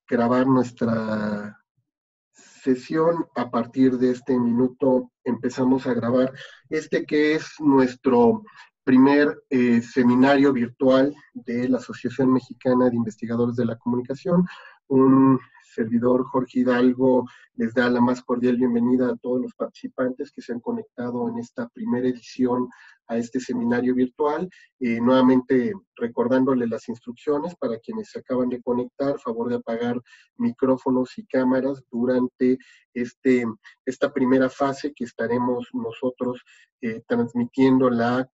grabar nuestra sesión. A partir de este minuto empezamos a grabar este que es nuestro primer seminario virtual de la Asociación Mexicana de Investigadores de la Comunicación. Un servidor, Jorge Hidalgo, les da la más cordial bienvenida a todos los participantes que se han conectado en esta primera edición a este seminario virtual. Nuevamente recordándoles las instrucciones para quienes se acaban de conectar, favor de apagar micrófonos y cámaras durante esta primera fase que estaremos nosotros transmitiendo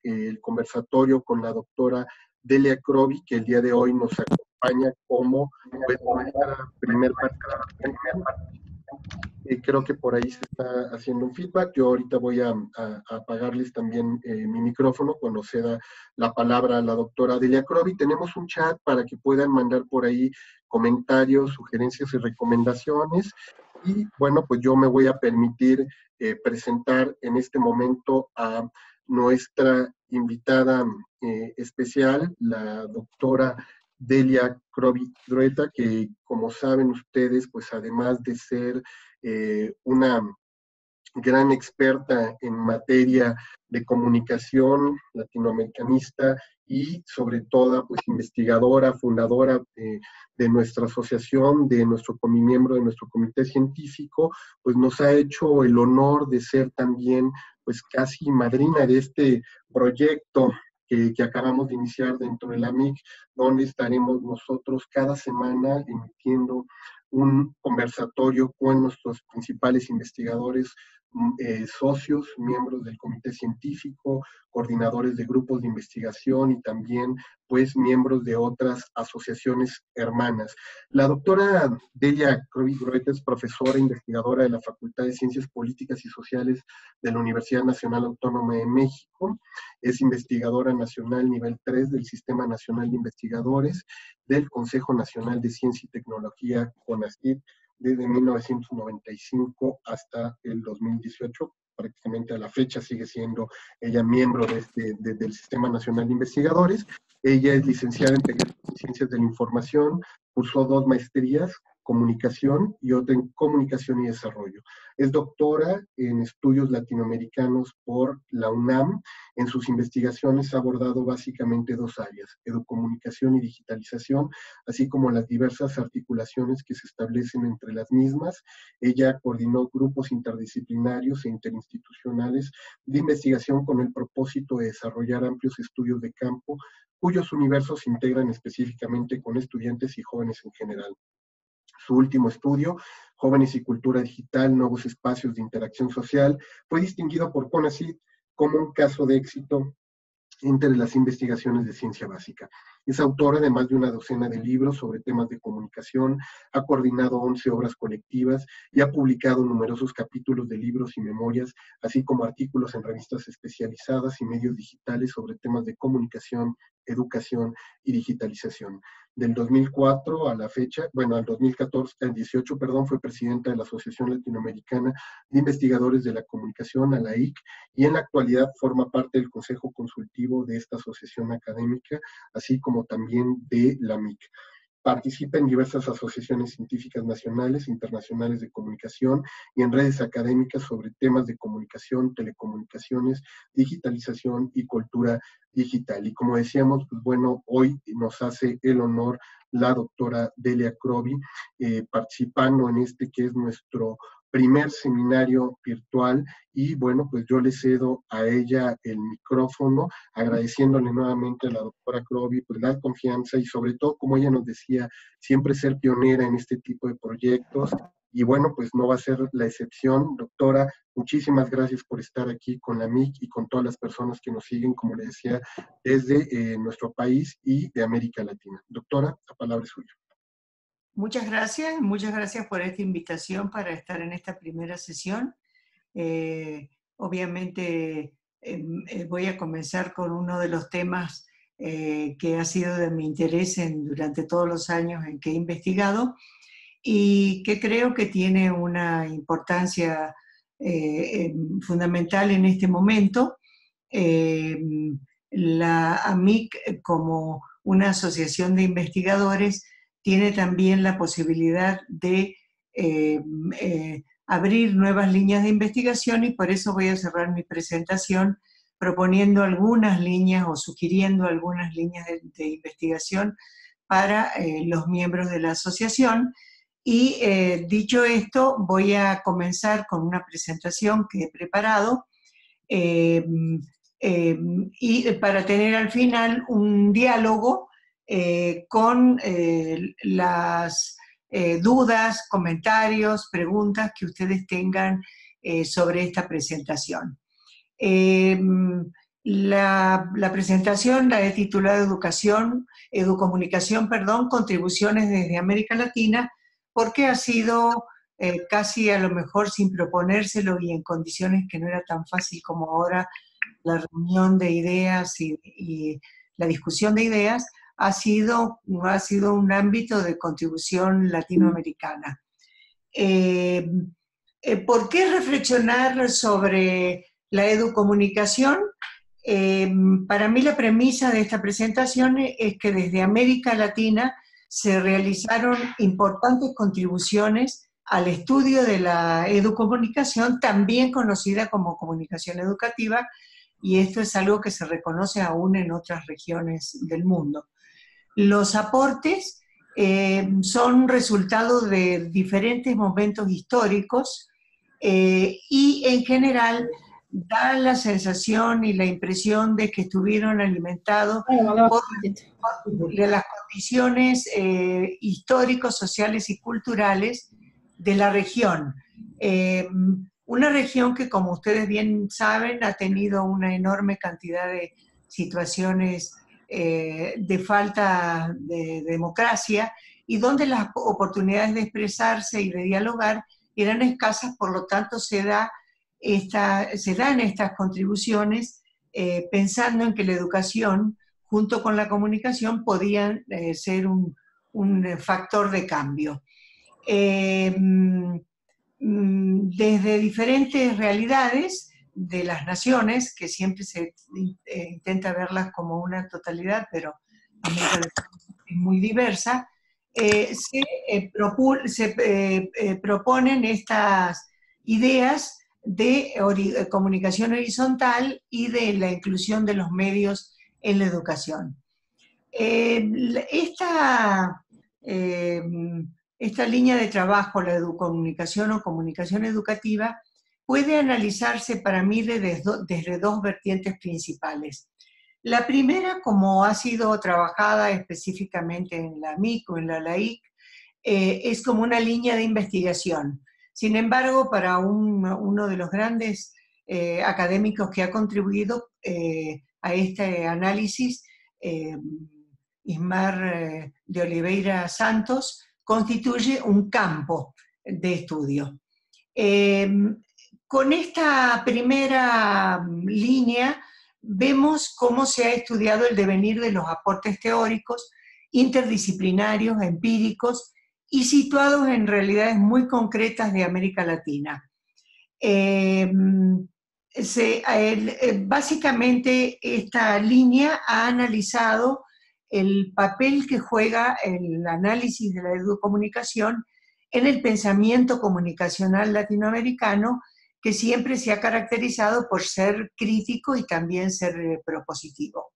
el conversatorio con la doctora Delia Crovi, que el día de hoy nos acompaña como nuestra primer participante. Creo que por ahí se está haciendo un feedback. Yo ahorita voy a apagarles también mi micrófono cuando se da la palabra a la doctora Delia Crovi. Tenemos un chat para que puedan mandar por ahí comentarios, sugerencias y recomendaciones. Y bueno, pues yo me voy a permitir presentar en este momento a nuestra invitada especial, la doctora Delia Crovi Drueta, que como saben ustedes, pues además de ser una gran experta en materia de comunicación latinoamericanista y sobre todo pues investigadora, fundadora de nuestra asociación, de nuestro miembro de nuestro comité científico, pues nos ha hecho el honor de ser también pues casi madrina de este proyecto que acabamos de iniciar dentro de la MIC, donde estaremos nosotros cada semana emitiendo un conversatorio con nuestros principales investigadores, socios, miembros del comité científico, coordinadores de grupos de investigación y también pues miembros de otras asociaciones hermanas. La doctora Delia Crovi Drueta es profesora e investigadora de la Facultad de Ciencias Políticas y Sociales de la Universidad Nacional Autónoma de México. Es investigadora nacional nivel 3 del Sistema Nacional de Investigadores del Consejo Nacional de Ciencia y Tecnología, CONACYT, desde 1995 hasta el 2018, prácticamente a la fecha sigue siendo ella miembro del Sistema Nacional de Investigadores. Ella es licenciada en Ciencias de la Información, cursó 2 maestrías, comunicación y otra en comunicación y desarrollo. Es doctora en estudios latinoamericanos por la UNAM. En sus investigaciones ha abordado básicamente 2 áreas, educomunicación y digitalización, así como las diversas articulaciones que se establecen entre las mismas. Ella coordinó grupos interdisciplinarios e interinstitucionales de investigación con el propósito de desarrollar amplios estudios de campo, cuyos universos se integran específicamente con estudiantes y jóvenes en general. Su último estudio, Jóvenes y Cultura Digital, Nuevos Espacios de Interacción Social, fue distinguido por CONACYT como un caso de éxito entre las investigaciones de ciencia básica. Es autora de más de una docena de libros sobre temas de comunicación, ha coordinado 11 obras colectivas y ha publicado numerosos capítulos de libros y memorias, así como artículos en revistas especializadas y medios digitales sobre temas de comunicación, educación y digitalización. Del 2004 a la fecha, bueno, al 2014, al 18, perdón, fue presidenta de la Asociación Latinoamericana de Investigadores de la Comunicación, ALAIC, y en la actualidad forma parte del Consejo Consultivo de esta asociación académica, así como también de la MIC. Participa en diversas asociaciones científicas nacionales e internacionales de comunicación y en redes académicas sobre temas de comunicación, telecomunicaciones, digitalización y cultura digital. Y como decíamos, pues bueno, hoy nos hace el honor la doctora Delia Crovi participando en este que es nuestro primer seminario virtual, y bueno, pues yo le cedo a ella el micrófono, agradeciéndole nuevamente a la doctora Crovi pues la confianza y sobre todo, como ella nos decía, siempre ser pionera en este tipo de proyectos, y bueno, pues no va a ser la excepción. Doctora, muchísimas gracias por estar aquí con la MIC y con todas las personas que nos siguen, como le decía, desde nuestro país y de América Latina. Doctora, la palabra es suya. Muchas gracias por esta invitación para estar en esta primera sesión. Obviamente voy a comenzar con uno de los temas que ha sido de mi interés durante todos los años en que he investigado y que creo que tiene una importancia fundamental en este momento. La AMIC, como una asociación de investigadores, tiene también la posibilidad de abrir nuevas líneas de investigación, y por eso voy a cerrar mi presentación proponiendo algunas líneas o sugiriendo algunas líneas de investigación para los miembros de la asociación. Y dicho esto, voy a comenzar con una presentación que he preparado y para tener al final un diálogo con las dudas, comentarios, preguntas que ustedes tengan sobre esta presentación. La presentación la he titulado Educomunicación, contribuciones desde América Latina, porque ha sido casi a lo mejor sin proponérselo y en condiciones que no era tan fácil como ahora la reunión de ideas y la discusión de ideas, ha sido un ámbito de contribución latinoamericana. ¿Por qué reflexionar sobre la educomunicación? Para mí la premisa de esta presentación es que desde América Latina se realizaron importantes contribuciones al estudio de la educomunicación, también conocida como comunicación educativa, y esto es algo que se reconoce aún en otras regiones del mundo. Los aportes son resultado de diferentes momentos históricos y en general da la sensación y la impresión de que estuvieron alimentados por las condiciones históricos, sociales y culturales de la región. Una región que, como ustedes bien saben, ha tenido una enorme cantidad de situaciones de falta de democracia y donde las oportunidades de expresarse y de dialogar eran escasas, por lo tanto se dan estas contribuciones pensando en que la educación junto con la comunicación podían ser un factor de cambio. Desde diferentes realidades de las naciones, que siempre se intenta verlas como una totalidad, pero es muy diversa, se proponen estas ideas de comunicación horizontal y de la inclusión de los medios en la educación. Esta línea de trabajo, la educomunicación o comunicación educativa, puede analizarse para mí desde dos vertientes principales. La primera, como ha sido trabajada específicamente en la MIC o en la LAIC, es como una línea de investigación. Sin embargo, para uno de los grandes académicos que ha contribuido a este análisis, Ismar de Oliveira Santos, constituye un campo de estudio. Con esta primera línea vemos cómo se ha estudiado el devenir de los aportes teóricos, interdisciplinarios, empíricos y situados en realidades muy concretas de América Latina. Básicamente esta línea ha analizado el papel que juega el análisis de la educomunicación en el pensamiento comunicacional latinoamericano, que siempre se ha caracterizado por ser crítico y también ser propositivo.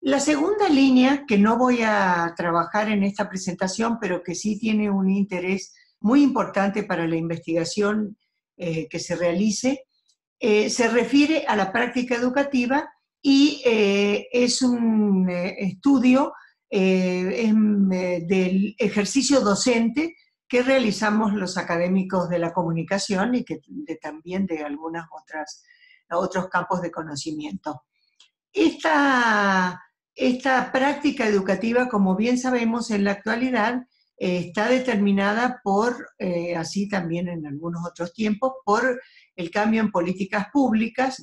La segunda línea, que no voy a trabajar en esta presentación, pero que sí tiene un interés muy importante para la investigación que se realice, se refiere a la práctica educativa y es un estudio del ejercicio docente que realizamos los académicos de la comunicación y que también de otros campos de conocimiento. Esta práctica educativa, como bien sabemos en la actualidad, está determinada por, así también en algunos otros tiempos, por el cambio en políticas públicas,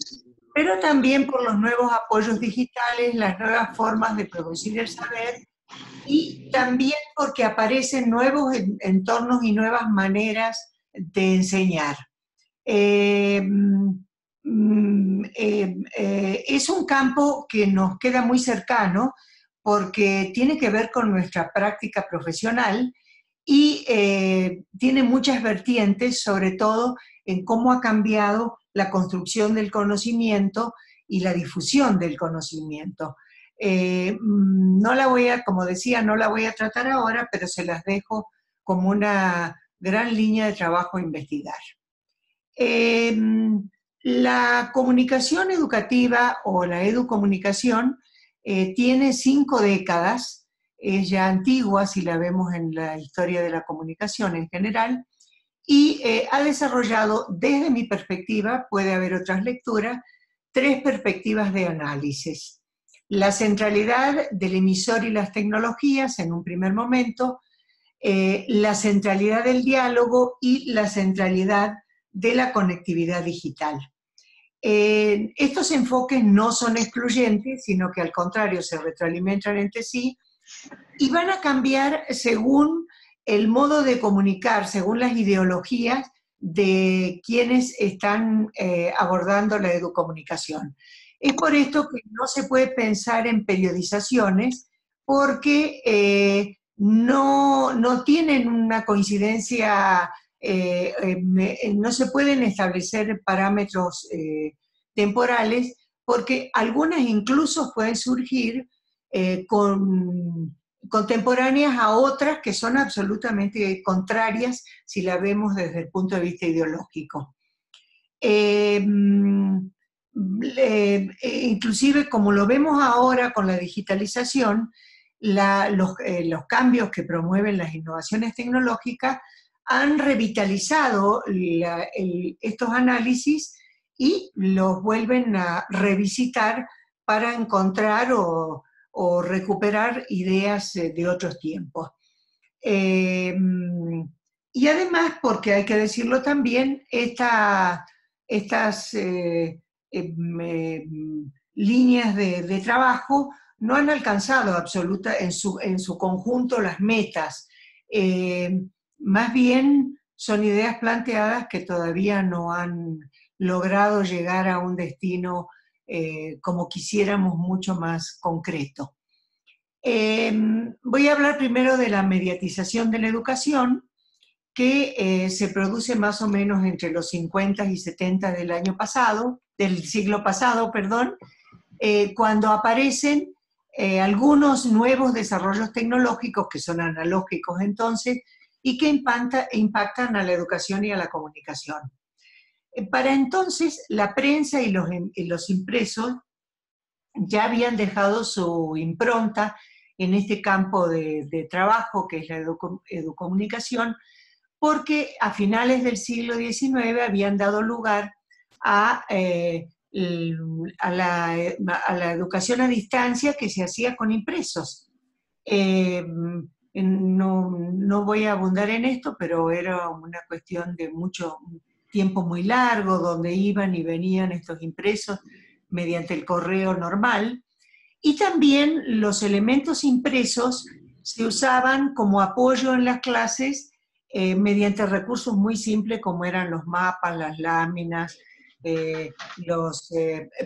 pero también por los nuevos apoyos digitales, las nuevas formas de producir el saber, y también porque aparecen nuevos entornos y nuevas maneras de enseñar. Es un campo que nos queda muy cercano porque tiene que ver con nuestra práctica profesional y tiene muchas vertientes, sobre todo en cómo ha cambiado la construcción del conocimiento y la difusión del conocimiento. No la voy a, como decía, no la voy a tratar ahora, pero se las dejo como una gran línea de trabajo a investigar. La comunicación educativa o la educomunicación tiene 5 décadas, es ya antigua si la vemos en la historia de la comunicación en general, y ha desarrollado, desde mi perspectiva, puede haber otras lecturas, 3 perspectivas de análisis. La centralidad del emisor y las tecnologías en un primer momento, la centralidad del diálogo y la centralidad de la conectividad digital. Estos enfoques no son excluyentes, sino que al contrario se retroalimentan entre sí y van a cambiar según el modo de comunicar, según las ideologías de quienes están abordando la educomunicación. Es por esto que no se puede pensar en periodizaciones porque no tienen una coincidencia, no se pueden establecer parámetros temporales, porque algunas incluso pueden surgir contemporáneas a otras que son absolutamente contrarias si la vemos desde el punto de vista ideológico. Inclusive como lo vemos ahora con la digitalización, los cambios que promueven las innovaciones tecnológicas han revitalizado estos análisis y los vuelven a revisitar para encontrar o recuperar ideas de otros tiempos. Y además, porque hay que decirlo también, estas líneas de trabajo no han alcanzado en su conjunto las metas. Más bien son ideas planteadas que todavía no han logrado llegar a un destino como quisiéramos, mucho más concreto. Voy a hablar primero de la mediatización de la educación, que se produce más o menos entre los 50 y 70 del siglo pasado, cuando aparecen algunos nuevos desarrollos tecnológicos que son analógicos entonces y que impactan a la educación y a la comunicación. Para entonces, la prensa y los impresos ya habían dejado su impronta en este campo de trabajo que es la educomunicación, porque a finales del siglo XIX habían dado lugar a la educación a distancia que se hacía con impresos. No voy a abundar en esto, pero era una cuestión de mucho tiempo muy largo, donde iban y venían estos impresos mediante el correo normal, y también los elementos impresos se usaban como apoyo en las clases mediante recursos muy simples como eran los mapas, las láminas, los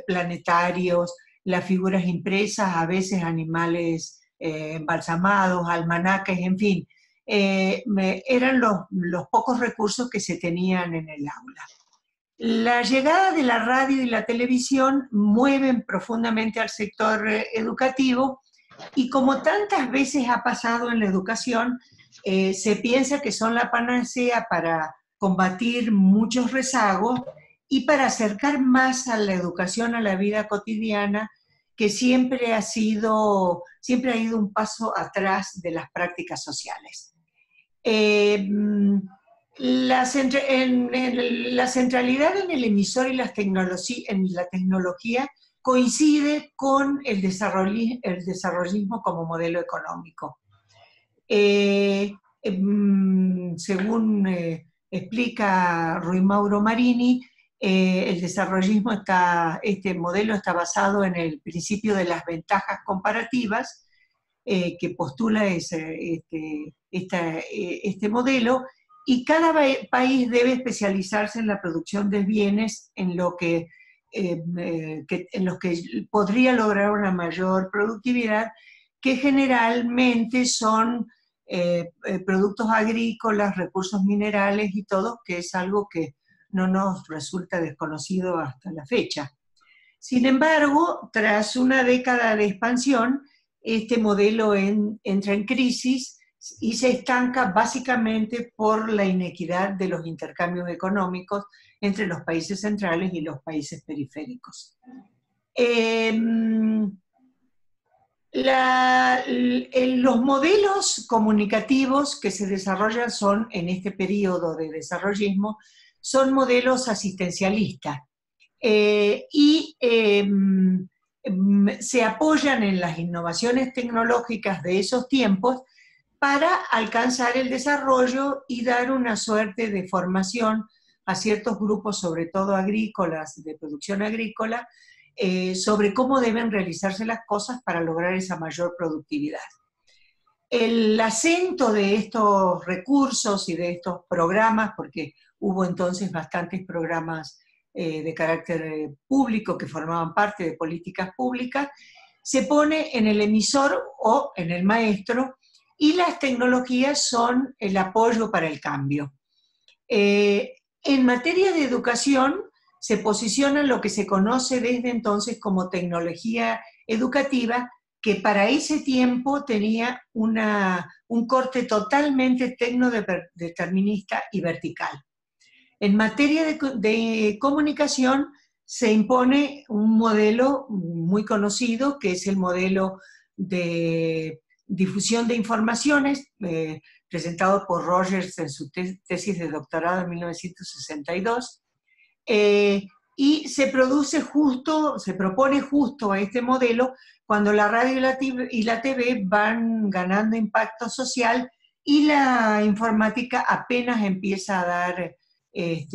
planetarios, las figuras impresas, a veces animales embalsamados, almanaques, en fin. Eran los pocos recursos que se tenían en el aula. La llegada de la radio y la televisión mueven profundamente al sector educativo y como tantas veces ha pasado en la educación, se piensa que son la panacea para combatir muchos rezagos y para acercar más a la educación a la vida cotidiana, que siempre ha ido un paso atrás de las prácticas sociales. La centralidad en el emisor y en la tecnología coincide con el desarrollismo como modelo económico. Según explica Rui Mauro Marini, el desarrollismo este modelo está basado en el principio de las ventajas comparativas que postula este modelo, y cada país debe especializarse en la producción de bienes en los que podría lograr una mayor productividad, que generalmente son productos agrícolas, recursos minerales y todo, que es algo que no nos resulta desconocido hasta la fecha. Sin embargo, tras una década de expansión, este modelo entra en crisis y se estanca básicamente por la inequidad de los intercambios económicos entre los países centrales y los países periféricos. Los modelos comunicativos que se desarrollan son, en este periodo de desarrollismo, son modelos asistencialistas se apoyan en las innovaciones tecnológicas de esos tiempos para alcanzar el desarrollo y dar una suerte de formación a ciertos grupos, sobre todo agrícolas, de producción agrícola, sobre cómo deben realizarse las cosas para lograr esa mayor productividad. El acento de estos recursos y de estos programas, porque hubo entonces bastantes programas de carácter público que formaban parte de políticas públicas, se pone en el emisor o en el maestro, y las tecnologías son el apoyo para el cambio. En materia de educación, se posiciona lo que se conoce desde entonces como tecnología educativa, que para ese tiempo tenía un corte totalmente tecnodeterminista y vertical. En materia de comunicación se impone un modelo muy conocido, que es el modelo de difusión de informaciones, presentado por Rogers en su tesis de doctorado en 1962, y se propone justo a este modelo cuando la radio y la TV van ganando impacto social y la informática apenas empieza a dar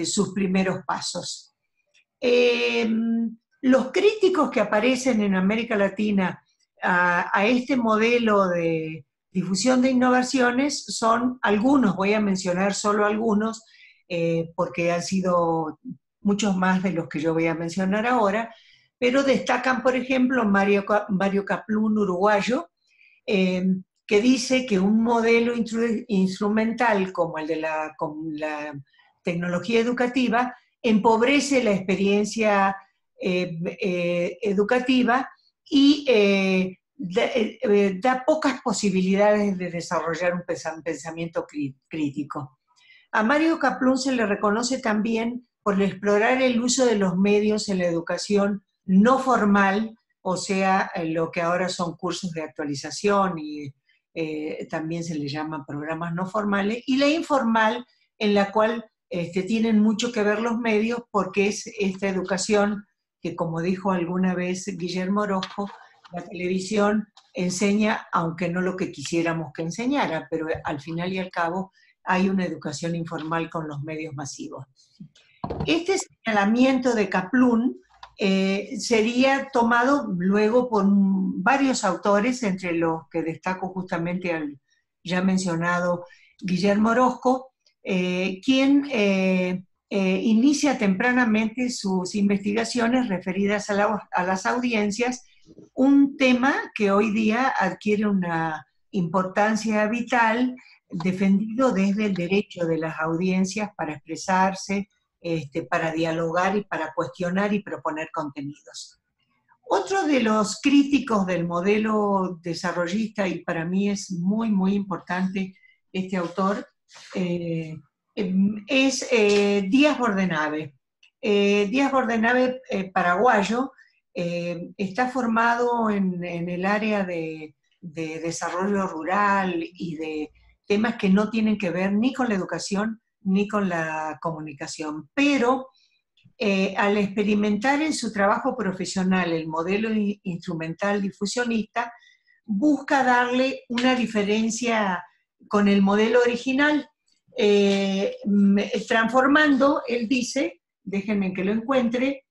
sus primeros pasos. Los críticos que aparecen en América Latina a este modelo de difusión de innovaciones son algunos, voy a mencionar solo algunos, porque han sido muchos más de los que yo voy a mencionar ahora, pero destacan, por ejemplo, Mario Kaplún, uruguayo, que dice que un modelo instrumental como el de la tecnología educativa empobrece la experiencia educativa y da pocas posibilidades de desarrollar un pensamiento crítico. A Mario Kaplún se le reconoce también por explorar el uso de los medios en la educación no formal, o sea, lo que ahora son cursos de actualización y también se le llaman programas no formales, y la informal, en la cual tienen mucho que ver los medios, porque es esta educación que, como dijo alguna vez Guillermo Orozco, la televisión enseña, aunque no lo que quisiéramos que enseñara, pero al final y al cabo hay una educación informal con los medios masivos. Este señalamiento de Kaplún sería tomado luego por varios autores, entre los que destaco justamente al ya mencionado Guillermo Orozco, quien inicia tempranamente sus investigaciones referidas a las audiencias, un tema que hoy día adquiere una importancia vital, defendido desde el derecho de las audiencias para expresarse, para dialogar y para cuestionar y proponer contenidos. Otro de los críticos del modelo desarrollista, y para mí es muy, muy importante este autor, es Díaz Bordenave. Díaz Bordenave, paraguayo, está formado en el área de desarrollo rural y de temas que no tienen que ver ni con la educación ni con la comunicación, pero al experimentar en su trabajo profesional el modelo instrumental difusionista, busca darle una diferencia con el modelo original, transformando, él dice, déjenme que lo encuentre,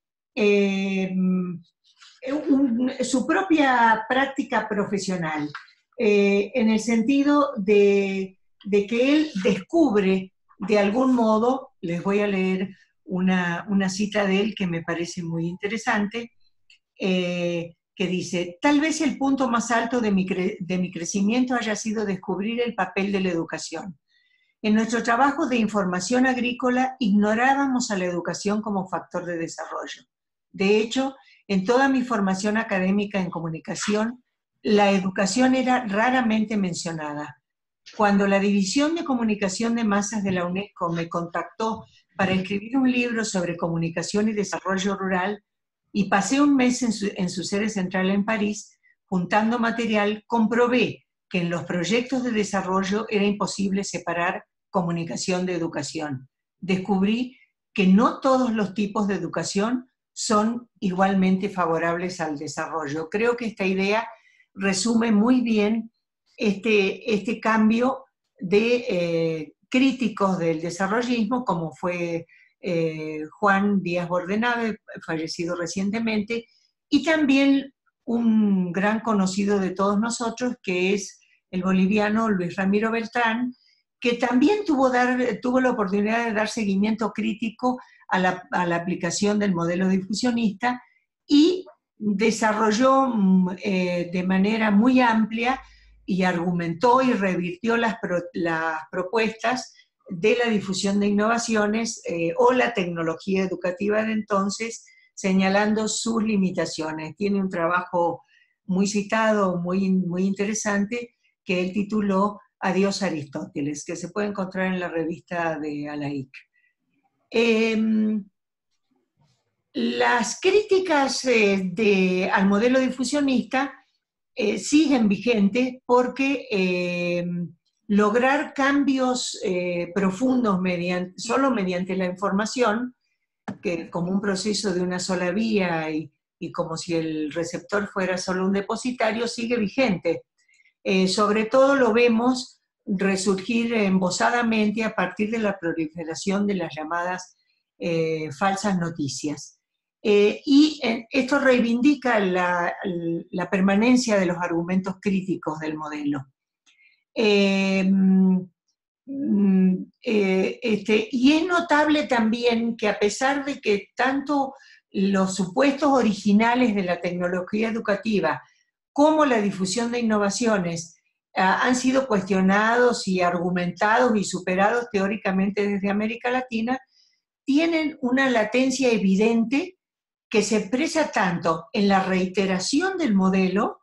su propia práctica profesional, en el sentido de que él descubre de algún modo, les voy a leer una cita de él que me parece muy interesante, que que dice: tal vez el punto más alto de mi crecimiento haya sido descubrir el papel de la educación. En nuestro trabajo de información agrícola ignorábamos a la educación como factor de desarrollo. De hecho, en toda mi formación académica en comunicación, la educación era raramente mencionada. Cuando la División de Comunicación de Masas de la UNESCO me contactó para escribir un libro sobre comunicación y desarrollo rural, y pasé un mes en su sede central en París, juntando material, comprobé que en los proyectos de desarrollo era imposible separar comunicación de educación. Descubrí que no todos los tipos de educación son igualmente favorables al desarrollo. Creo que esta idea resume muy bien este cambio de críticos del desarrollismo, como fue Juan Díaz Bordenave, fallecido recientemente, y también un gran conocido de todos nosotros, que es el boliviano Luis Ramiro Beltrán, que también tuvo la oportunidad de dar seguimiento crítico a la aplicación del modelo difusionista y desarrolló de manera muy amplia y argumentó y revirtió las propuestas de la difusión de innovaciones o la tecnología educativa de entonces, señalando sus limitaciones. Tiene un trabajo muy citado, muy, muy interesante, que él tituló Adiós Aristóteles, que se puede encontrar en la revista de ALAIC. Las críticas al modelo difusionista siguen vigentes porque lograr cambios profundos solo mediante la información, que como un proceso de una sola vía y como si el receptor fuera solo un depositario, sigue vigente. Sobre todo lo vemos resurgir embozadamente a partir de la proliferación de las llamadas falsas noticias. Y esto reivindica la permanencia de los argumentos críticos del modelo. Y es notable también que, a pesar de que tanto los supuestos originales de la tecnología educativa como la difusión de innovaciones han sido cuestionados y argumentados y superados teóricamente desde América Latina, tienen una latencia evidente que se expresa tanto en la reiteración del modelo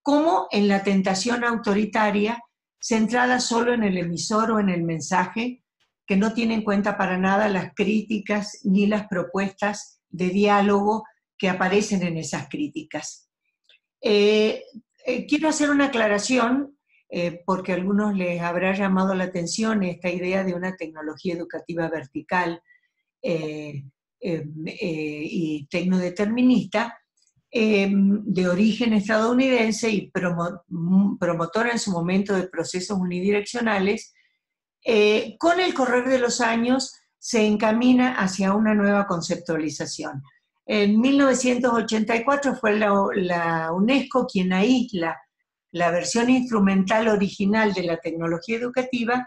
como en la tentación autoritaria centrada solo en el emisor o en el mensaje, que no tiene en cuenta para nada las críticas ni las propuestas de diálogo que aparecen en esas críticas. Quiero hacer una aclaración, porque a algunos les habrá llamado la atención esta idea de una tecnología educativa vertical y tecnodeterminista, de origen estadounidense y promotora en su momento de procesos unidireccionales. Con el correr de los años se encamina hacia una nueva conceptualización. En 1984 fue la UNESCO quien aísla la versión instrumental original de la tecnología educativa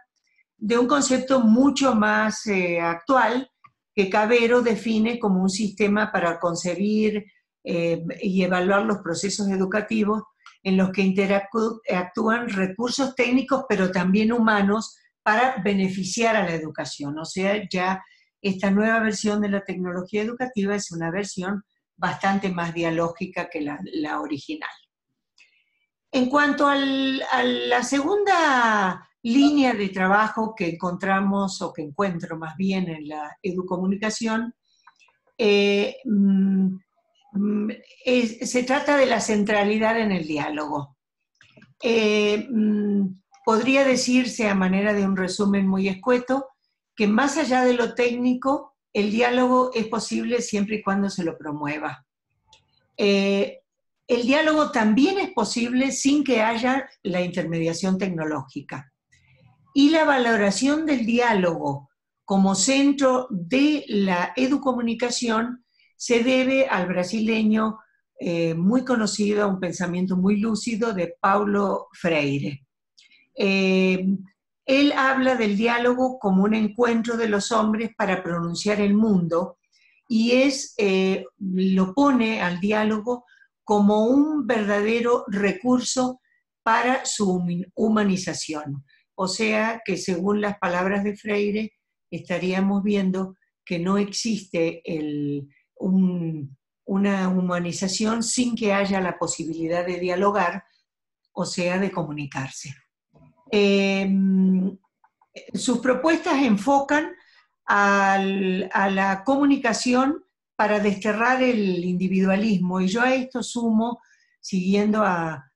de un concepto mucho más actual, que Cavero define como un sistema para concebir y evaluar los procesos educativos en los que interactúan recursos técnicos pero también humanos para beneficiar a la educación. O sea, ya esta nueva versión de la tecnología educativa es una versión bastante más dialógica que la original. En cuanto a la segunda línea de trabajo que encontramos, o que encuentro más bien en la educomunicación, se trata de la centralidad en el diálogo. Podría decirse, a manera de un resumen muy escueto, que más allá de lo técnico, el diálogo es posible siempre y cuando se lo promueva. El diálogo también es posible sin que haya la intermediación tecnológica. Y la valoración del diálogo como centro de la educomunicación se debe al brasileño muy conocido, a un pensamiento muy lúcido de Paulo Freire. Él habla del diálogo como un encuentro de los hombres para pronunciar el mundo, y lo pone al diálogo como un verdadero recurso para su humanización. O sea que, según las palabras de Freire, estaríamos viendo que no existe una humanización sin que haya la posibilidad de dialogar, o sea, de comunicarse. Sus propuestas enfocan a la comunicación para desterrar el individualismo, y yo a esto sumo, siguiendo a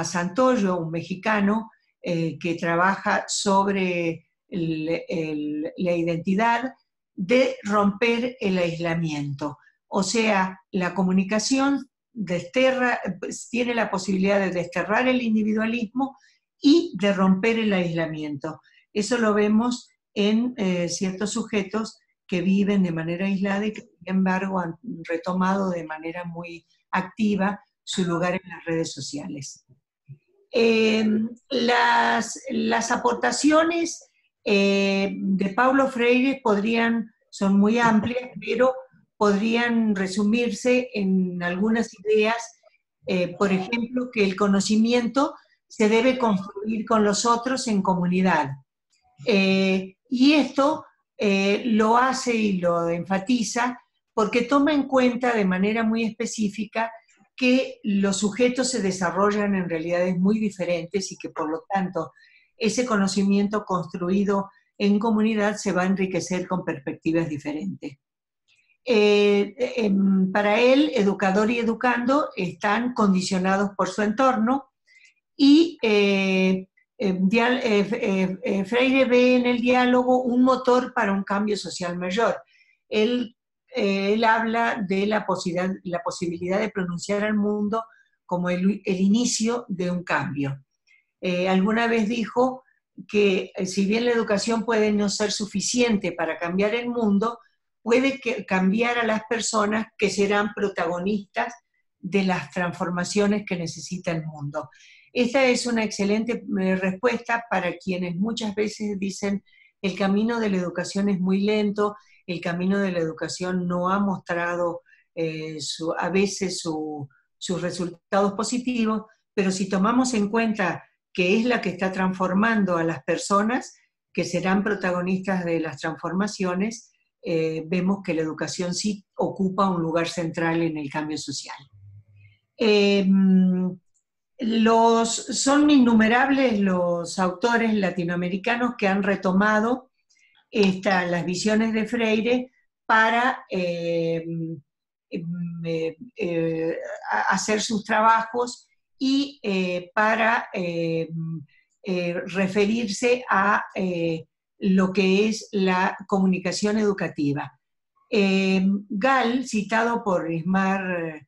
Santoyo, un mexicano que trabaja sobre la identidad, de romper el aislamiento. O sea, la comunicación tiene la posibilidad de desterrar el individualismo y de romper el aislamiento. Eso lo vemos en ciertos sujetos que viven de manera aislada y que, sin embargo, han retomado de manera muy activa su lugar en las redes sociales. Las aportaciones de Paulo Freire son muy amplias, pero podrían resumirse en algunas ideas, por ejemplo, que el conocimiento se debe construir con los otros en comunidad. Y esto lo hace y lo enfatiza porque toma en cuenta de manera muy específica que los sujetos se desarrollan en realidades muy diferentes y que, por lo tanto, ese conocimiento construido en comunidad se va a enriquecer con perspectivas diferentes. Para él, educador y educando están condicionados por su entorno y Freire ve en el diálogo un motor para un cambio social mayor. Él habla de la posibilidad de pronunciar al mundo como el inicio de un cambio. Alguna vez dijo que si bien la educación puede no ser suficiente para cambiar el mundo, puede cambiar a las personas que serán protagonistas de las transformaciones que necesita el mundo. Esta es una excelente respuesta para quienes muchas veces dicen el camino de la educación es muy lento, el camino de la educación no ha mostrado a veces sus resultados positivos, pero si tomamos en cuenta que es la que está transformando a las personas, que serán protagonistas de las transformaciones, vemos que la educación sí ocupa un lugar central en el cambio social. Son innumerables los autores latinoamericanos que han retomado las visiones de Freire para hacer sus trabajos y para referirse a lo que es la comunicación educativa. Gall, citado por Ismar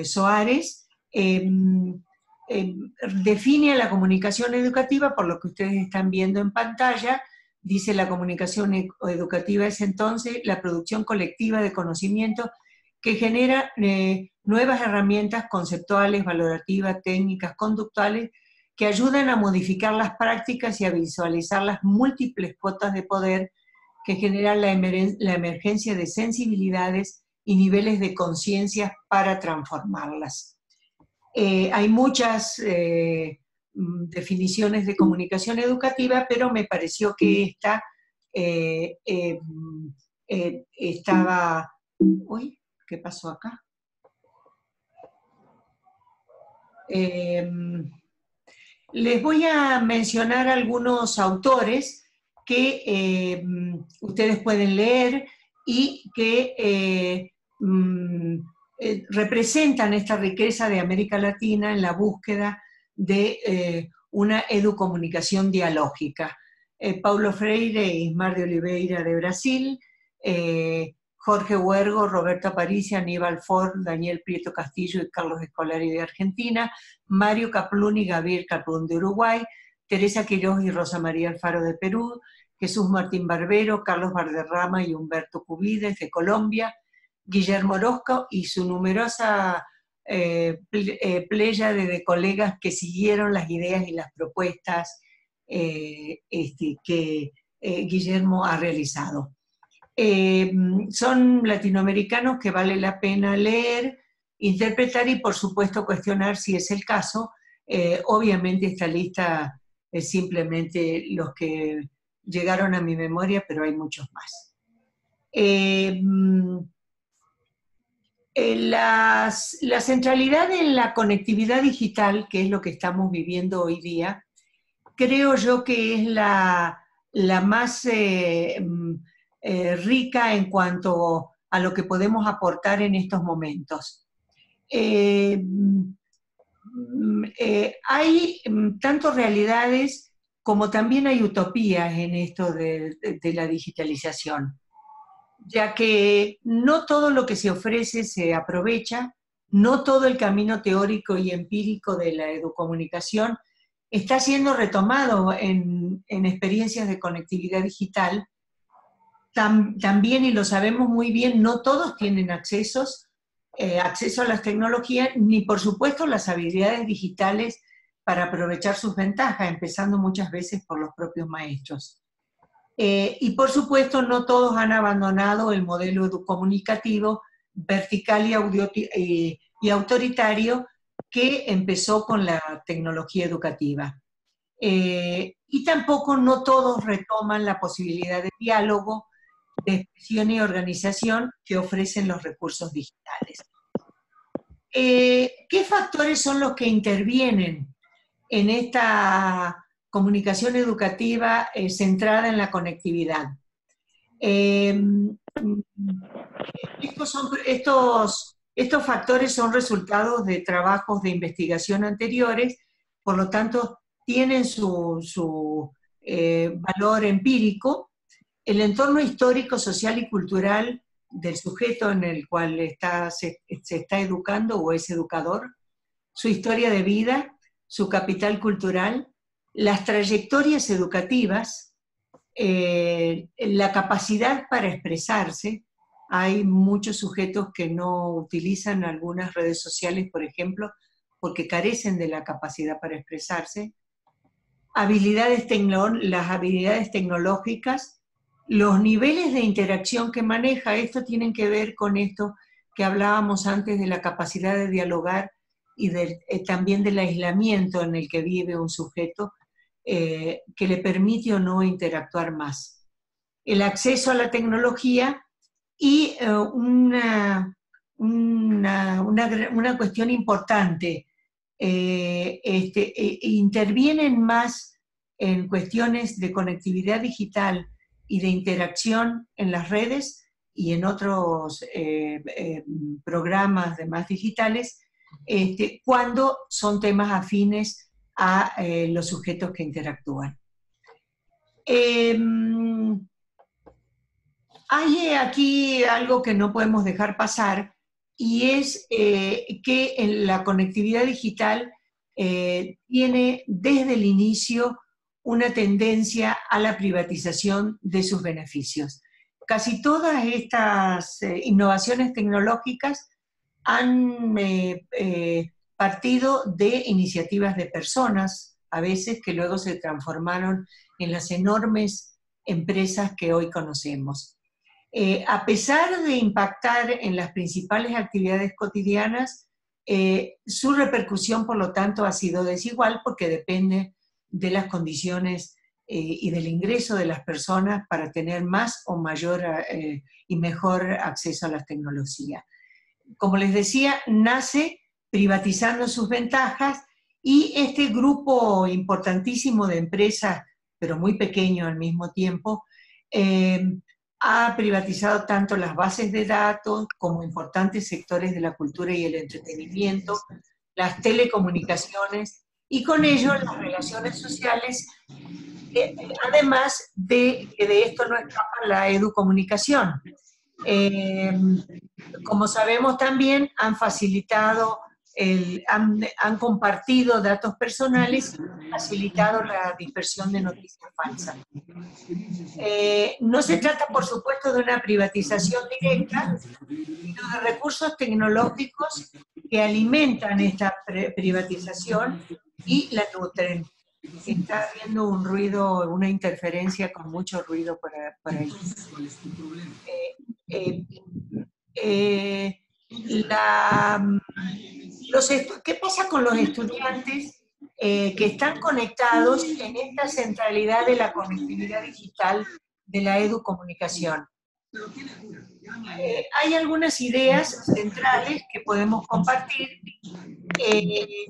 Soares, define a la comunicación educativa por lo que ustedes están viendo en pantalla. Dice: la comunicación educativa es entonces la producción colectiva de conocimiento que genera nuevas herramientas conceptuales, valorativas, técnicas, conductuales, que ayudan a modificar las prácticas y a visualizar las múltiples cuotas de poder que generan la emergencia de sensibilidades y niveles de conciencia para transformarlas. Hay muchas definiciones de comunicación educativa, pero me pareció que esta estaba... Uy, ¿qué pasó acá? Les voy a mencionar algunos autores que ustedes pueden leer y que representan esta riqueza de América Latina en la búsqueda de una educomunicación dialógica. Paulo Freire e Ismar de Oliveira de Brasil, Jorge Huergo, Roberto Aparici, Aníbal Ford, Daniel Prieto Castillo y Carlos Escolari de Argentina, Mario Caplún y Gabriel Caplún de Uruguay, Teresa Quiroz y Rosa María Alfaro de Perú, Jesús Martín Barbero, Carlos Valderrama y Humberto Cubides de Colombia, Guillermo Orozco y su numerosa pléyade de colegas que siguieron las ideas y las propuestas que Guillermo ha realizado. Son latinoamericanos que vale la pena leer interpretar y, por supuesto, cuestionar si es el caso. Obviamente esta lista es simplemente los que llegaron a mi memoria, pero hay muchos más. La centralidad en la conectividad digital, que es lo que estamos viviendo hoy día, creo yo que es la más rica en cuanto a lo que podemos aportar en estos momentos. Hay tanto realidades como también hay utopías en esto de la digitalización, ya que no todo lo que se ofrece se aprovecha, no todo el camino teórico y empírico de la educomunicación está siendo retomado en experiencias de conectividad digital. También, y lo sabemos muy bien, no todos tienen acceso a las tecnologías, ni por supuesto las habilidades digitales para aprovechar sus ventajas, empezando muchas veces por los propios maestros. Y por supuesto no todos han abandonado el modelo comunicativo vertical y autoritario que empezó con la tecnología educativa. Y tampoco no todos retoman la posibilidad de diálogo, de expresión y organización que ofrecen los recursos digitales. ¿Qué factores son los que intervienen en esta comunicación educativa centrada en la conectividad? Estos factores son resultados de trabajos de investigación anteriores, por lo tanto tienen su valor empírico. El entorno histórico, social y cultural del sujeto en el cual se está educando o es educador, su historia de vida, su capital cultural, las trayectorias educativas, la capacidad para expresarse. Hay muchos sujetos que no utilizan algunas redes sociales, por ejemplo, porque carecen de la capacidad para expresarse. Las habilidades tecnológicas, los niveles de interacción que maneja. Esto tienen que ver con esto que hablábamos antes de la capacidad de dialogar y también del aislamiento en el que vive un sujeto, que le permite o no interactuar más. El acceso a la tecnología y una cuestión importante, intervienen más en cuestiones de conectividad digital y de interacción en las redes y en otros programas demás digitales, cuando son temas afines a los sujetos que interactúan. Hay aquí algo que no podemos dejar pasar, y es que en la conectividad digital tiene desde el inicio una tendencia a la privatización de sus beneficios. Casi todas estas innovaciones tecnológicas han partido de iniciativas de personas, a veces, que luego se transformaron en las enormes empresas que hoy conocemos. A pesar de impactar en las principales actividades cotidianas, su repercusión, por lo tanto, ha sido desigual porque depende de las condiciones y del ingreso de las personas para tener más o mayor y mejor acceso a las tecnologías. Como les decía, nace privatizando sus ventajas, y este grupo importantísimo de empresas, pero muy pequeño al mismo tiempo, ha privatizado tanto las bases de datos como importantes sectores de la cultura y el entretenimiento, las telecomunicaciones y con ello las relaciones sociales, además de que de esto no escapa la educomunicación. Como sabemos también, han facilitado, han compartido datos personales y facilitado la dispersión de noticias falsas. No se trata, por supuesto, de una privatización directa, sino de recursos tecnológicos que alimentan esta privatización y la nutren. Está habiendo un ruido, una interferencia con mucho ruido por ahí. ¿Qué pasa con los estudiantes que están conectados en esta centralidad de la conectividad digital de la educomunicación? Hay algunas ideas centrales que podemos compartir eh,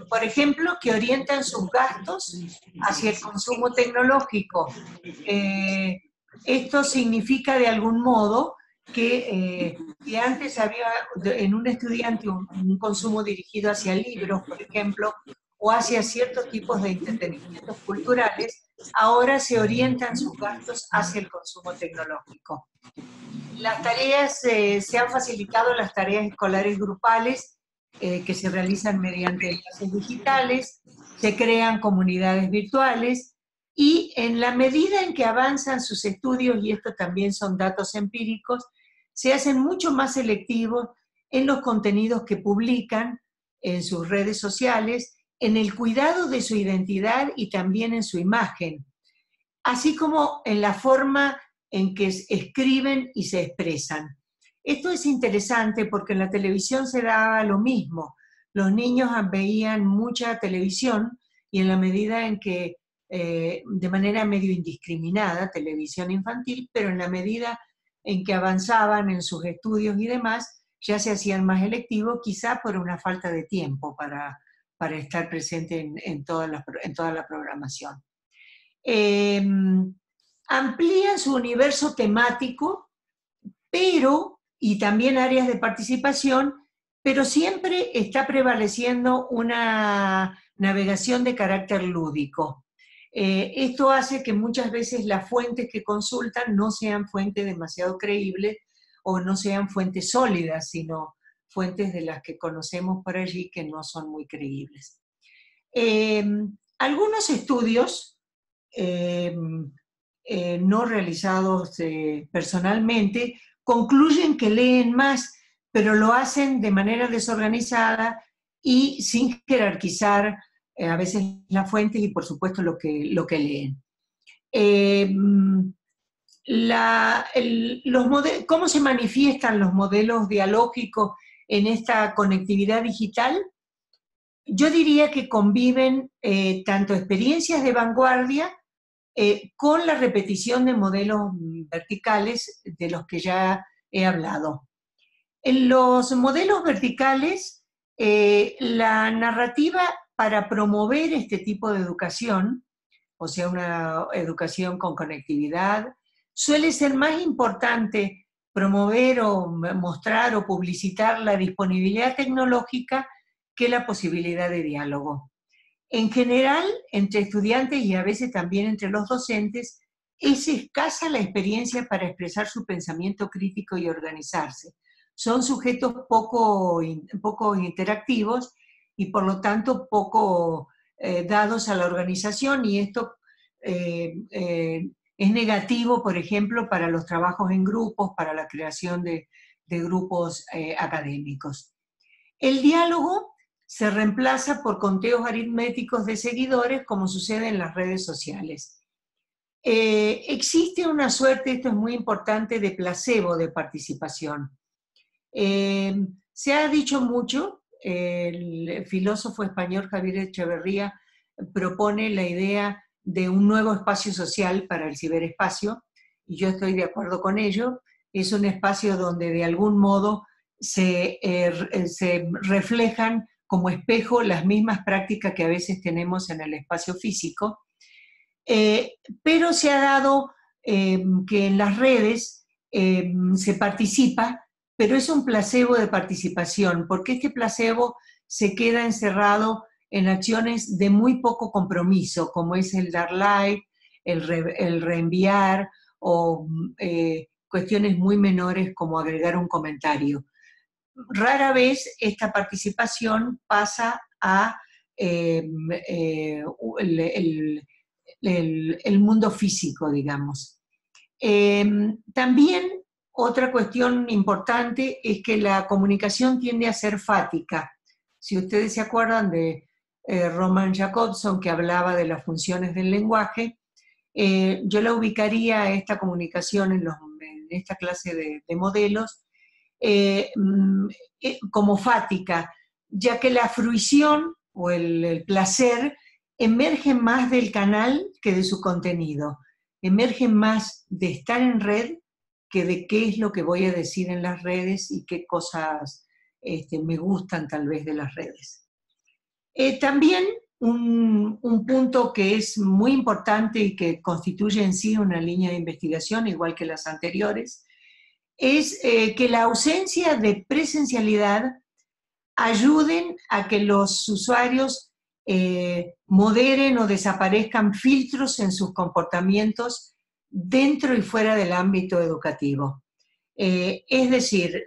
por ejemplo, que orientan sus gastos hacia el consumo tecnológico. Esto significa de algún modo que antes había en un estudiante un consumo dirigido hacia libros, por ejemplo, o hacia ciertos tipos de entretenimientos culturales, ahora se orientan sus gastos hacia el consumo tecnológico. Las tareas, se han facilitado las tareas escolares grupales que se realizan mediante enlaces digitales, se crean comunidades virtuales y en la medida en que avanzan sus estudios, y esto también son datos empíricos, se hacen mucho más selectivos en los contenidos que publican en sus redes sociales, en el cuidado de su identidad y también en su imagen, así como en la forma en que escriben y se expresan. Esto es interesante porque en la televisión se daba lo mismo. Los niños veían mucha televisión y en la medida en que, de manera medio indiscriminada, televisión infantil, pero en la medida en que avanzaban en sus estudios y demás, ya se hacían más electivos, quizá por una falta de tiempo para estar presente en toda la programación. Amplían su universo temático, y también áreas de participación, pero siempre está prevaleciendo una navegación de carácter lúdico. Esto hace que muchas veces las fuentes que consultan no sean fuentes demasiado creíbles o no sean fuentes sólidas, sino fuentes de las que conocemos por allí que no son muy creíbles. Algunos estudios no realizados personalmente, concluyen que leen más, pero lo hacen de manera desorganizada y sin jerarquizar a veces las fuentes y por supuesto lo que leen. ¿Cómo se manifiestan los modelos dialógicos en esta conectividad digital? Yo diría que conviven tanto experiencias de vanguardia con la repetición de modelos verticales de los que ya he hablado. En los modelos verticales, la narrativa para promover este tipo de educación, o sea, una educación con conectividad, suele ser más importante promover o mostrar o publicitar la disponibilidad tecnológica que la posibilidad de diálogo. En general, entre estudiantes y a veces también entre los docentes, es escasa la experiencia para expresar su pensamiento crítico y organizarse. Son sujetos poco interactivos y por lo tanto poco dados a la organización, y esto es negativo, por ejemplo, para los trabajos en grupos, para la creación de grupos académicos. El diálogo se reemplaza por conteos aritméticos de seguidores, como sucede en las redes sociales. Existe una suerte, esto es muy importante, de placebo de participación. Se ha dicho mucho, el filósofo español Javier Echeverría propone la idea de un nuevo espacio social para el ciberespacio, y yo estoy de acuerdo con ello. Es un espacio donde de algún modo se reflejan como espejo las mismas prácticas que a veces tenemos en el espacio físico, pero se ha dado que en las redes se participa, pero es un placebo de participación, porque este placebo se queda encerrado en acciones de muy poco compromiso, como es el dar like, el reenviar, o cuestiones muy menores como agregar un comentario. Rara vez esta participación pasa a el mundo físico, digamos. También otra cuestión importante es que la comunicación tiende a ser fática. Si ustedes se acuerdan de Roman Jakobson, que hablaba de las funciones del lenguaje, yo la ubicaría a esta comunicación en esta clase de modelos como fática, ya que la fruición o el placer emerge más del canal que de su contenido, emerge más de estar en red que de qué es lo que voy a decir en las redes y qué cosas me gustan tal vez de las redes. También un punto que es muy importante y que constituye en sí una línea de investigación, igual que las anteriores, es que la ausencia de presencialidad ayuden a que los usuarios moderen o desaparezcan filtros en sus comportamientos dentro y fuera del ámbito educativo. Es decir,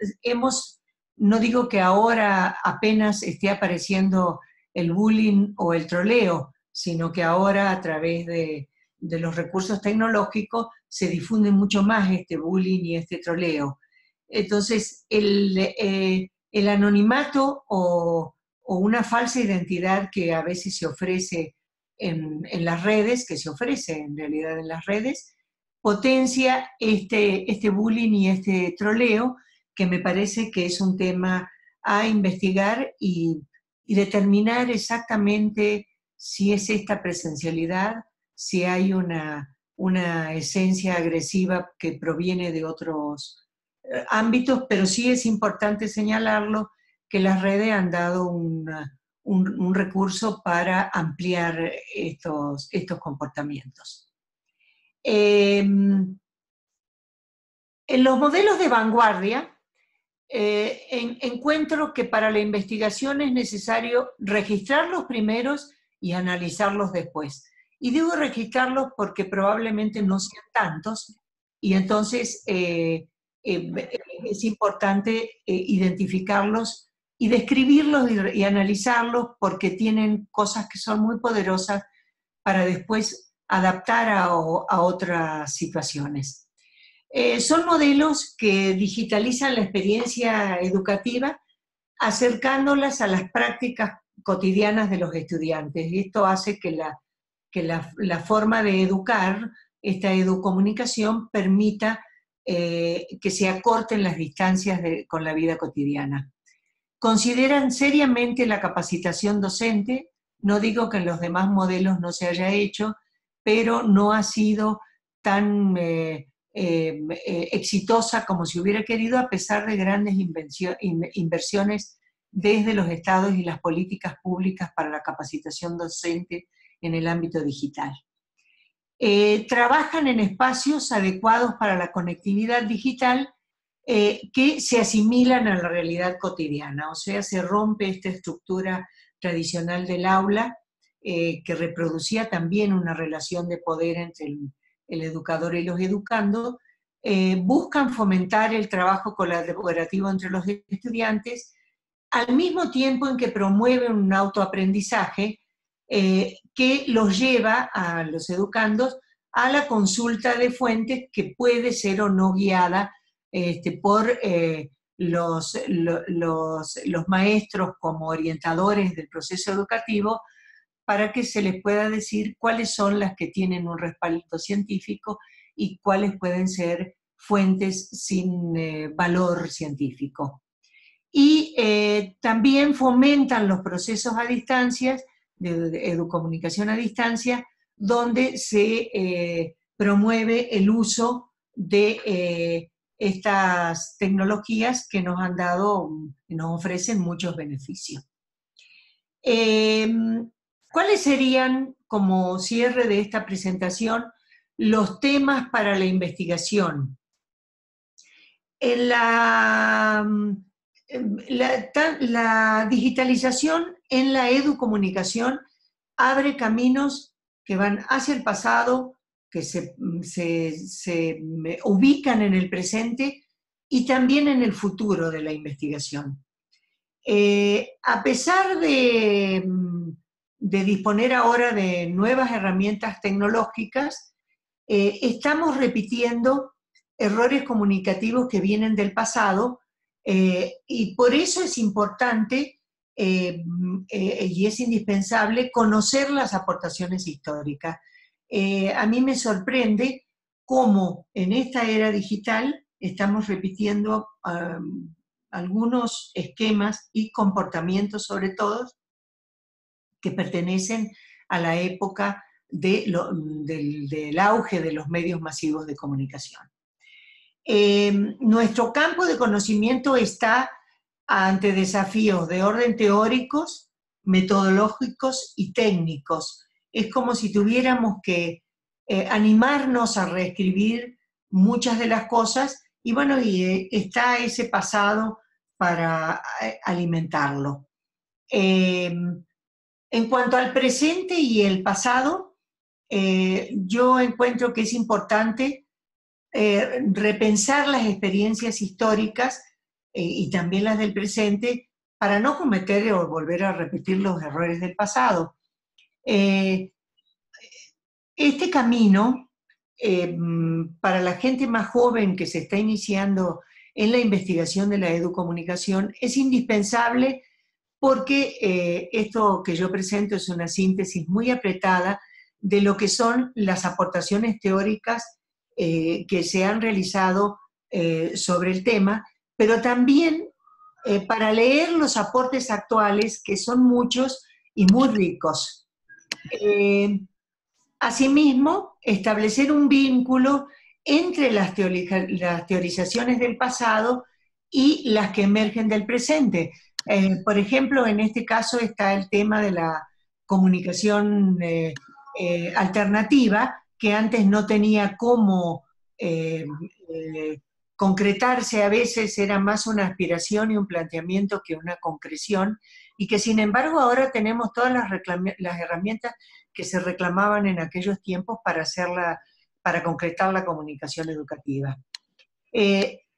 no digo que ahora apenas esté apareciendo el bullying o el troleo, sino que ahora a través de los recursos tecnológicos se difunde mucho más este bullying y este troleo. Entonces, el anonimato o una falsa identidad que a veces se ofrece en las redes, que se ofrece en realidad en las redes, potencia este bullying y este troleo, que me parece que es un tema a investigar y determinar exactamente si es esta presencialidad, si hay una esencia agresiva que proviene de otros ámbitos, pero sí es importante señalarlo que las redes han dado un recurso para ampliar estos comportamientos. En los modelos de vanguardia, encuentro que para la investigación es necesario registrar los primeros y analizarlos después. Y digo registrarlos porque probablemente no sean tantos, y entonces es importante identificarlos y describirlos y analizarlos porque tienen cosas que son muy poderosas para después adaptar a otras situaciones. Son modelos que digitalizan la experiencia educativa acercándolas a las prácticas cotidianas de los estudiantes. Y esto hace que la forma de educar, esta educomunicación, permita que se acorten las distancias con la vida cotidiana. Consideran seriamente la capacitación docente. No digo que en los demás modelos no se haya hecho, pero no ha sido tan exitosa como se hubiera querido, a pesar de grandes inversiones desde los estados y las políticas públicas para la capacitación docente en el ámbito digital. Trabajan en espacios adecuados para la conectividad digital que se asimilan a la realidad cotidiana, o sea, se rompe esta estructura tradicional del aula que reproducía también una relación de poder entre el educador y los educandos. Buscan fomentar el trabajo colaborativo entre los estudiantes, al mismo tiempo en que promueven un autoaprendizaje que los lleva a los educandos a la consulta de fuentes que puede ser o no guiada por los maestros como orientadores del proceso educativo, para que se les pueda decir cuáles son las que tienen un respaldo científico y cuáles pueden ser fuentes sin valor científico. Y también fomentan los procesos a distancia, de educomunicación a distancia, donde se promueve el uso de estas tecnologías que nos han dado, que nos ofrecen muchos beneficios. ¿Cuáles serían, como cierre de esta presentación, los temas para la investigación? La digitalización en la educomunicación abre caminos que van hacia el pasado, que se ubican en el presente y también en el futuro de la investigación. A pesar de disponer ahora de nuevas herramientas tecnológicas, estamos repitiendo errores comunicativos que vienen del pasado, y por eso es importante y es indispensable conocer las aportaciones históricas. A mí me sorprende cómo en esta era digital estamos repitiendo algunos esquemas y comportamientos, sobre todo, que pertenecen a la época del auge de los medios masivos de comunicación. Nuestro campo de conocimiento está ante desafíos de orden teóricos, metodológicos y técnicos. Es como si tuviéramos que animarnos a reescribir muchas de las cosas y bueno, está ese pasado para alimentarlo. En cuanto al presente y el pasado, yo encuentro que es importante repensar las experiencias históricas y también las del presente para no cometer o volver a repetir los errores del pasado. Este camino, para la gente más joven que se está iniciando en la investigación de la educomunicación, es indispensable porque esto que yo presento es una síntesis muy apretada de lo que son las aportaciones teóricas que se han realizado sobre el tema, pero también para leer los aportes actuales, que son muchos y muy ricos. Asimismo, establecer un vínculo entre las teorizaciones del pasado y las que emergen del presente. Por ejemplo, en este caso está el tema de la comunicación alternativa, que antes no tenía cómo concretarse, a veces era más una aspiración y un planteamiento que una concreción, y que sin embargo ahora tenemos todas las herramientas que se reclamaban en aquellos tiempos para concretar la comunicación educativa.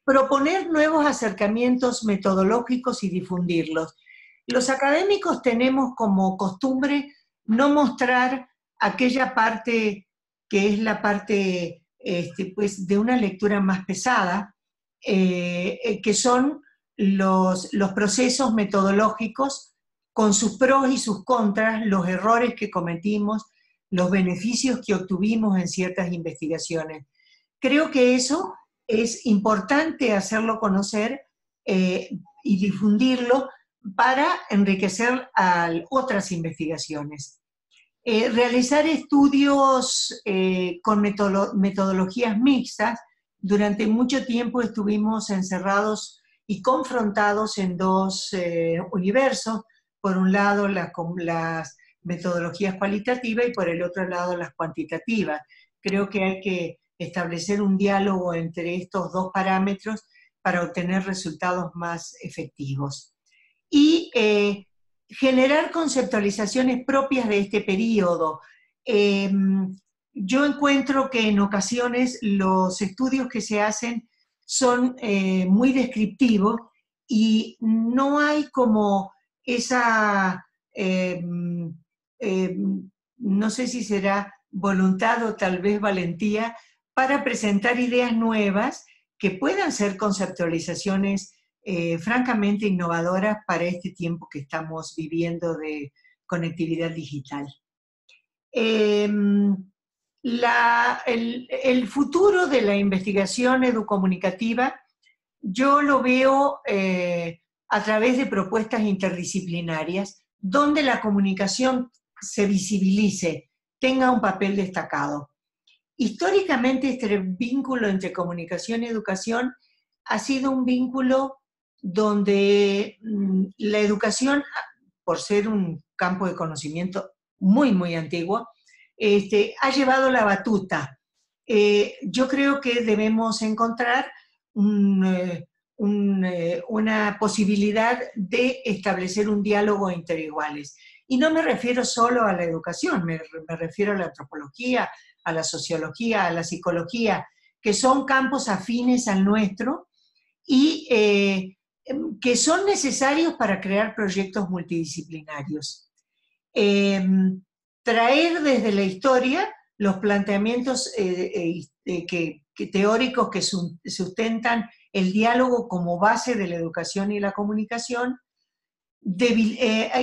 Proponer nuevos acercamientos metodológicos y difundirlos. Los académicos tenemos como costumbre no mostrar aquella parte que es la parte pues, de una lectura más pesada, que son los procesos metodológicos con sus pros y sus contras, los errores que cometimos, los beneficios que obtuvimos en ciertas investigaciones. Creo que eso es importante hacerlo conocer y difundirlo para enriquecer a otras investigaciones. Realizar estudios con metodologías mixtas. Durante mucho tiempo estuvimos encerrados y confrontados en dos universos. Por un lado, las metodologías cualitativas y por el otro lado, las cuantitativas. Creo que hay que establecer un diálogo entre estos dos parámetros para obtener resultados más efectivos. Y generar conceptualizaciones propias de este periodo. Yo encuentro que en ocasiones los estudios que se hacen son muy descriptivos y no hay como esa, no sé si será voluntad o tal vez valentía, para presentar ideas nuevas que puedan ser conceptualizaciones francamente innovadoras para este tiempo que estamos viviendo de conectividad digital. El futuro de la investigación educomunicativa yo lo veo a través de propuestas interdisciplinarias donde la comunicación se visibilice, tenga un papel destacado. Históricamente este vínculo entre comunicación y educación ha sido un vínculo donde la educación, por ser un campo de conocimiento muy, muy antiguo, ha llevado la batuta. Yo creo que debemos encontrar una posibilidad de establecer un diálogo entre iguales. Y no me refiero solo a la educación, me refiero a la antropología, a la sociología, a la psicología, que son campos afines al nuestro y que son necesarios para crear proyectos multidisciplinarios. Traer desde la historia los planteamientos teóricos que sustentan el diálogo como base de la educación y la comunicación,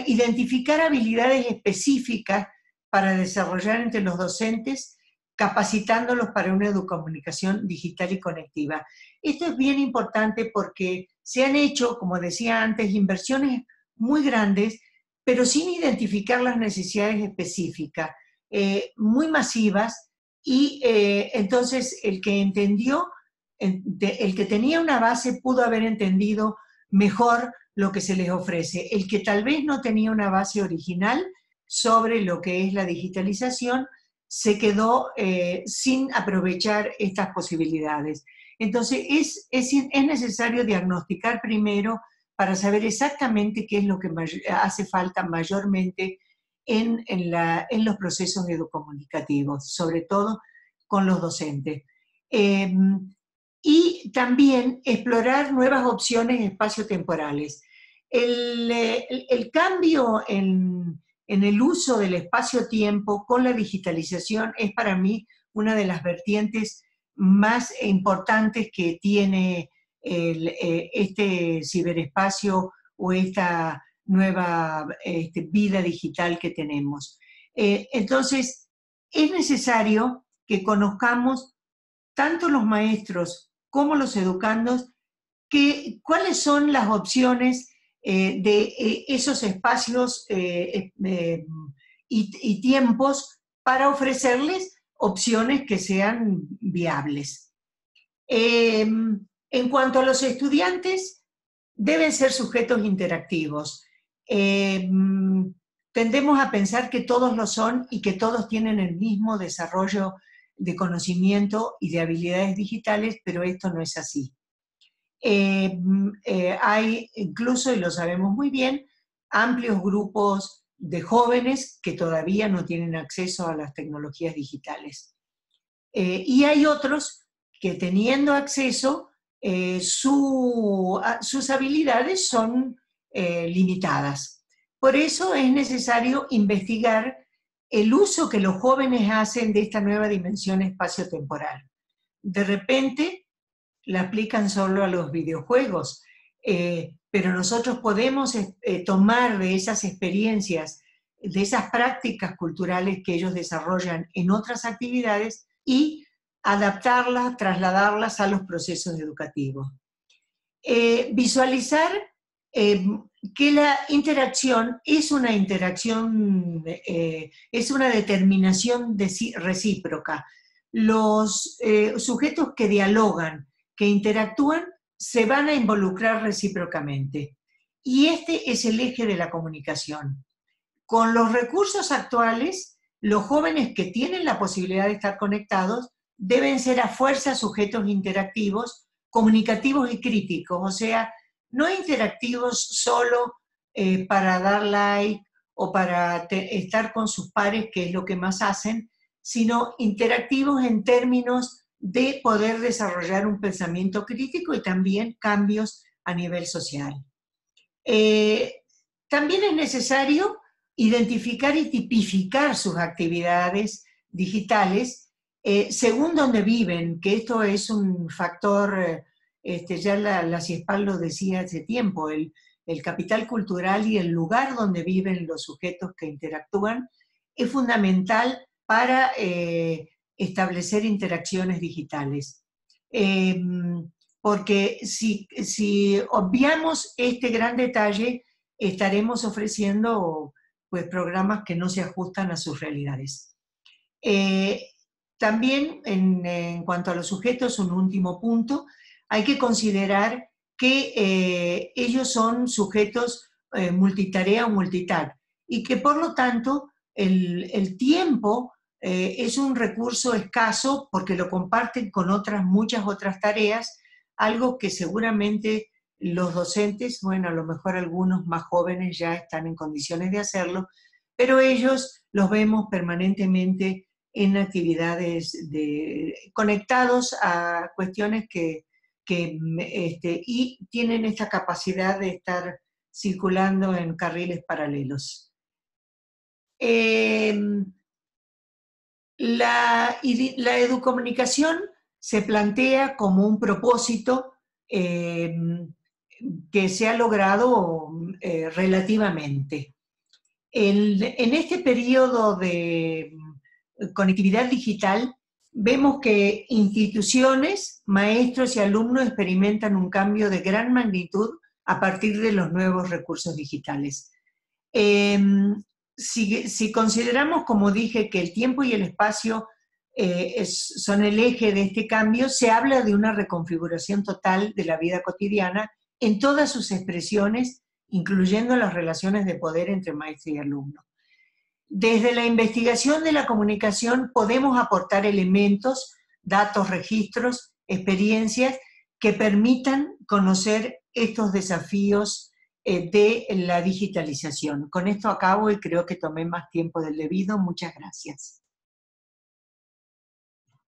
identificar habilidades específicas para desarrollar entre los docentes capacitándolos para una educomunicación digital y conectiva. Esto es bien importante porque se han hecho, como decía antes, inversiones muy grandes, pero sin identificar las necesidades específicas, muy masivas, y entonces el que entendió, el que tenía una base pudo haber entendido mejor lo que se les ofrece. El que tal vez no tenía una base original sobre lo que es la digitalización, se quedó sin aprovechar estas posibilidades. Entonces es necesario diagnosticar primero para saber exactamente qué es lo que hace falta mayormente en los procesos educomunicativos, sobre todo con los docentes. Y también explorar nuevas opciones espaciotemporales. El cambio en el uso del espacio-tiempo con la digitalización es para mí una de las vertientes más importantes que tiene este ciberespacio o esta nueva vida digital que tenemos. Entonces, es necesario que conozcamos tanto los maestros como los educandos cuáles son las opciones de esos espacios y tiempos para ofrecerles opciones que sean viables. En cuanto a los estudiantes, deben ser sujetos interactivos. Tendemos a pensar que todos lo son y que todos tienen el mismo desarrollo de conocimiento y de habilidades digitales, pero esto no es así. Hay incluso, y lo sabemos muy bien, amplios grupos de jóvenes que todavía no tienen acceso a las tecnologías digitales. Y hay otros que teniendo acceso, sus habilidades son limitadas. Por eso es necesario investigar el uso que los jóvenes hacen de esta nueva dimensión espacio-temporal. De repente la aplican solo a los videojuegos, pero nosotros podemos tomar de esas experiencias, de esas prácticas culturales que ellos desarrollan en otras actividades y adaptarlas, trasladarlas a los procesos educativos. Visualizar que la interacción es una interacción, es una determinación recíproca. Los sujetos que dialogan, que interactúan, se van a involucrar recíprocamente. Y este es el eje de la comunicación. Con los recursos actuales, los jóvenes que tienen la posibilidad de estar conectados deben ser a fuerza sujetos interactivos, comunicativos y críticos, o sea, no interactivos solo para dar like o para estar con sus pares, que es lo que más hacen, sino interactivos en términos de poder desarrollar un pensamiento crítico y también cambios a nivel social. También es necesario identificar y tipificar sus actividades digitales según donde viven, que esto es un factor, ya la CIESPAL lo decía hace tiempo, el capital cultural y el lugar donde viven los sujetos que interactúan es fundamental para establecer interacciones digitales. Porque si obviamos este gran detalle, estaremos ofreciendo pues, programas que no se ajustan a sus realidades. También en cuanto a los sujetos, un último punto, hay que considerar que ellos son sujetos multitarea o multitask y que por lo tanto el tiempo es un recurso escaso porque lo comparten con muchas otras tareas, algo que seguramente los docentes, bueno, a lo mejor algunos más jóvenes ya están en condiciones de hacerlo, pero ellos los vemos permanentemente en actividades conectados a cuestiones y tienen esta capacidad de estar circulando en carriles paralelos. La educomunicación se plantea como un propósito que se ha logrado relativamente. En este periodo de conectividad digital vemos que instituciones, maestros y alumnos experimentan un cambio de gran magnitud a partir de los nuevos recursos digitales. Si consideramos, como dije, que el tiempo y el espacio son el eje de este cambio, se habla de una reconfiguración total de la vida cotidiana en todas sus expresiones, incluyendo las relaciones de poder entre maestro y alumno. Desde la investigación de la comunicación podemos aportar elementos, datos, registros, experiencias que permitan conocer estos desafíos de la digitalización. Con esto acabo y creo que tomé más tiempo del debido. Muchas gracias.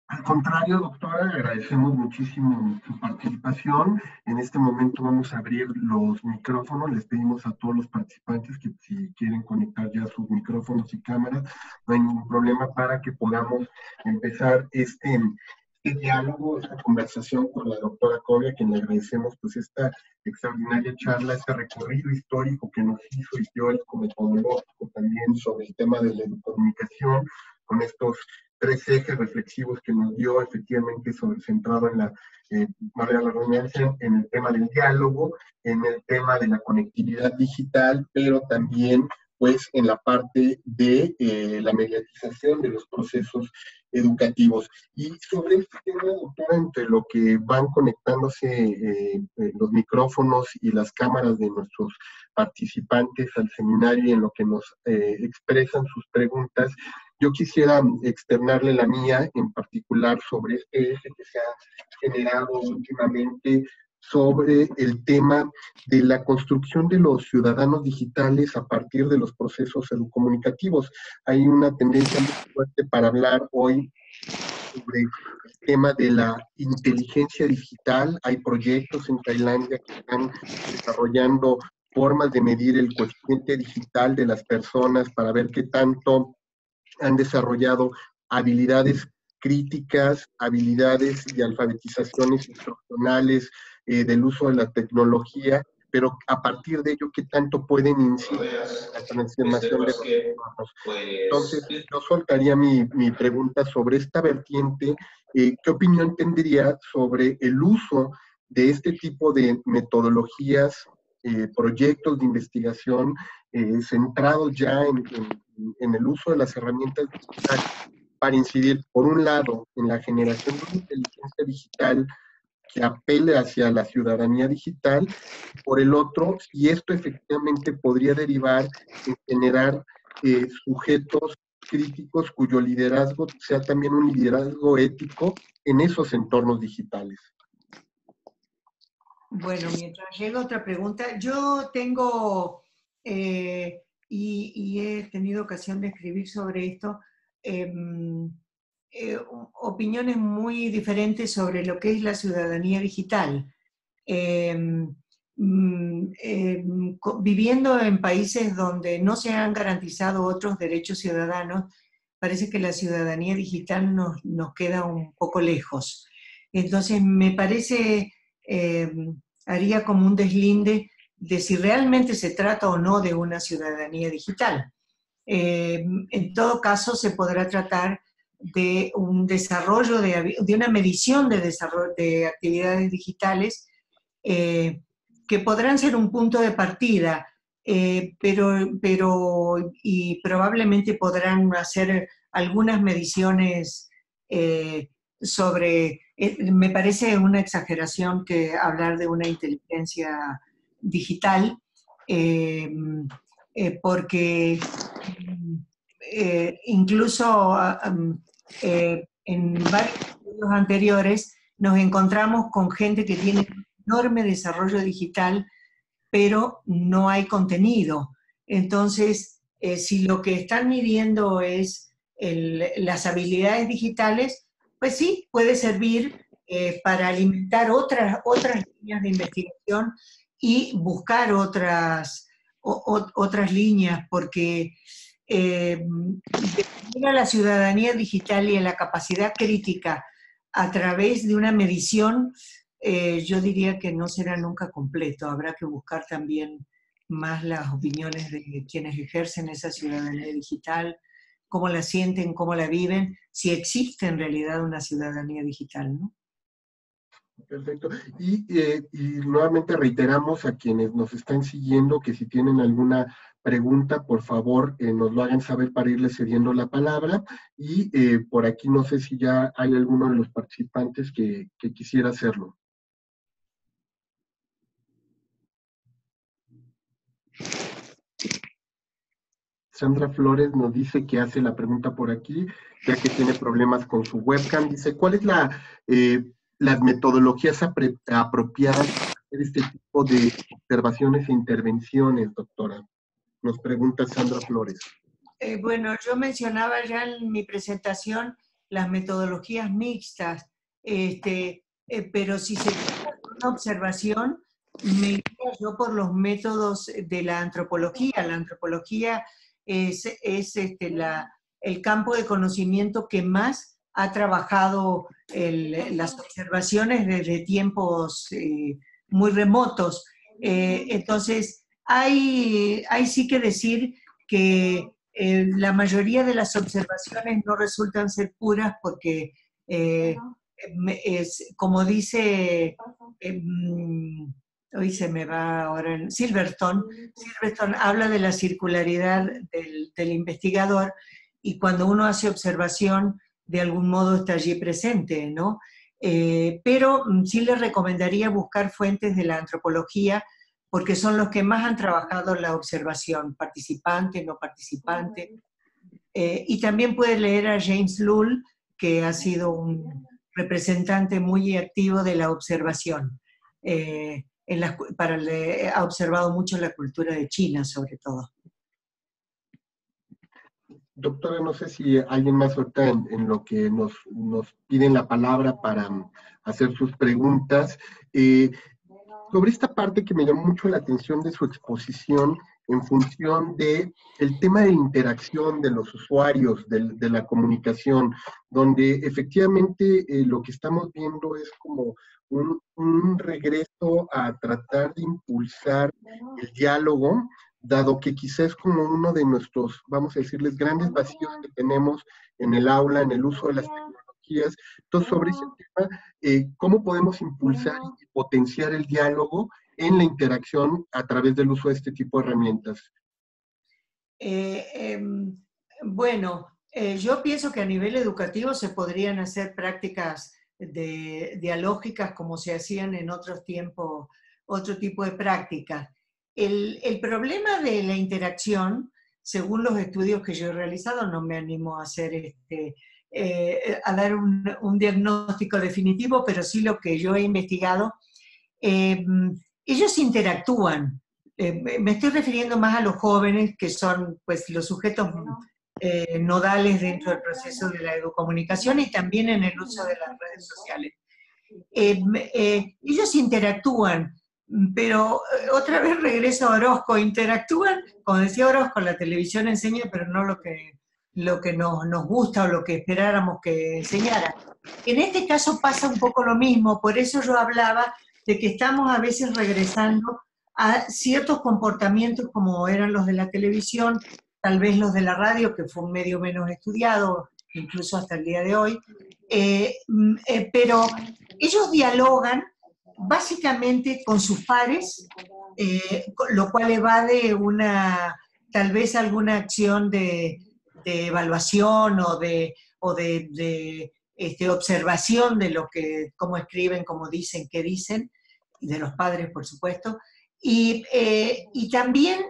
Al contrario, doctora, agradecemos muchísimo su participación. En este momento vamos a abrir los micrófonos. Les pedimos a todos los participantes que si quieren conectar ya sus micrófonos y cámaras, no hay ningún problema para que podamos empezar este diálogo, esta conversación con la doctora Coria, a quien le agradecemos pues esta extraordinaria charla, este recorrido histórico que nos hizo y teórico, metodológico también sobre el tema de la comunicación, con estos 3 ejes reflexivos que nos dio efectivamente centrado en la, valga la redundancia, en el tema del diálogo, en el tema de la conectividad digital, pero también pues en la parte de la mediatización de los procesos educativos. Y sobre este tema, doctora, entre lo que van conectándose los micrófonos y las cámaras de nuestros participantes al seminario y en lo que nos expresan sus preguntas, yo quisiera externarle la mía, en particular sobre este eje que se ha generado últimamente sobre el tema de la construcción de los ciudadanos digitales a partir de los procesos educomunicativos. Hay una tendencia muy fuerte para hablar hoy sobre el tema de la inteligencia digital. Hay proyectos en Tailandia que están desarrollando formas de medir el coeficiente digital de las personas para ver qué tanto han desarrollado habilidades críticas, habilidades y alfabetizaciones instruccionales del uso de la tecnología, pero a partir de ello, ¿qué tanto pueden incidir en la transformación de los entornos? Entonces, yo soltaría mi pregunta sobre esta vertiente. ¿Qué opinión tendría sobre el uso de este tipo de metodologías, proyectos de investigación centrados ya en el uso de las herramientas digitales para incidir, por un lado, en la generación de una inteligencia digital que apele hacia la ciudadanía digital, y por el otro, si esto efectivamente podría derivar en generar sujetos críticos cuyo liderazgo sea también un liderazgo ético en esos entornos digitales? Bueno, mientras llega otra pregunta, yo tengo, y he tenido ocasión de escribir sobre esto, opiniones muy diferentes sobre lo que es la ciudadanía digital. Viviendo en países donde no se han garantizado otros derechos ciudadanos, parece que la ciudadanía digital nos queda un poco lejos. Entonces, me parece, haría como un deslinde de si realmente se trata o no de una ciudadanía digital. En todo caso, se podrá tratar de un desarrollo, de una medición de desarrollo de actividades digitales que podrán ser un punto de partida, y probablemente podrán hacer algunas mediciones sobre, me parece una exageración que hablar de una inteligencia digital, porque incluso en varios estudios anteriores nos encontramos con gente que tiene un enorme desarrollo digital, pero no hay contenido. Entonces, si lo que están midiendo es las habilidades digitales, pues sí, puede servir para alimentar otras líneas de investigación y buscar otras líneas, porque definir a la ciudadanía digital y a la capacidad crítica a través de una medición, yo diría que no será nunca completo. Habrá que buscar también más las opiniones de quienes ejercen esa ciudadanía digital, cómo la sienten, cómo la viven, si existe en realidad una ciudadanía digital, ¿no? Perfecto. Y nuevamente reiteramos a quienes nos están siguiendo que si tienen alguna pregunta, por favor, nos lo hagan saber para irles cediendo la palabra. Y por aquí no sé si ya hay alguno de los participantes que quisiera hacerlo. Sandra Flores nos dice que hace la pregunta por aquí, ya que tiene problemas con su webcam. Dice, ¿cuáles las metodologías apropiadas para hacer este tipo de observaciones e intervenciones, doctora? Nos pregunta Sandra Flores. Bueno, yo mencionaba ya en mi presentación las metodologías mixtas, pero si se trata de una observación, me iría yo por los métodos de la antropología. La antropología es el campo de conocimiento que más ha trabajado las observaciones desde tiempos muy remotos. Entonces, hay sí que decir que la mayoría de las observaciones no resultan ser puras porque, como dice, hoy se me va ahora, Silverstone habla de la circularidad del investigador y cuando uno hace observación, de algún modo está allí presente, ¿no? Pero sí les recomendaría buscar fuentes de la antropología porque son los que más han trabajado la observación, participante, no participante. Y también puede leer a James Lull, que ha sido un representante muy activo de la observación. Ha observado mucho la cultura de China, sobre todo. Doctora, no sé si alguien más ahorita en lo que nos piden la palabra para hacer sus preguntas. Sobre esta parte que me llamó mucho la atención de su exposición en función de el tema de interacción de los usuarios, de la comunicación, donde efectivamente lo que estamos viendo es como un regreso a tratar de impulsar el diálogo, dado que quizás es como uno de nuestros, vamos a decirles, grandes vacíos que tenemos en el aula, en el uso de las tecnologías. Entonces, sobre ese tema, ¿cómo podemos impulsar y potenciar el diálogo en la interacción a través del uso de este tipo de herramientas? Bueno, yo pienso que a nivel educativo se podrían hacer prácticas dialógicas como se hacían en otros tiempos, otro tipo de prácticas. El problema de la interacción, según los estudios que yo he realizado, no me animo a hacer a dar un diagnóstico definitivo, pero sí lo que yo he investigado, ellos interactúan. Me estoy refiriendo más a los jóvenes, que son pues, los sujetos nodales dentro del proceso de la educomunicación y también en el uso de las redes sociales. Ellos interactúan, pero otra vez regreso a Orozco, interactúan, como decía Orozco, la televisión enseña, pero no lo que nos gusta o lo que esperáramos que enseñara. En este caso pasa un poco lo mismo, por eso yo hablaba de que estamos a veces regresando a ciertos comportamientos como eran los de la televisión, tal vez los de la radio, que fue un medio menos estudiado, incluso hasta el día de hoy, pero ellos dialogan básicamente con sus pares, lo cual evade tal vez alguna acción de evaluación o de observación de cómo escriben, cómo dicen, qué dicen, y de los padres, por supuesto, y también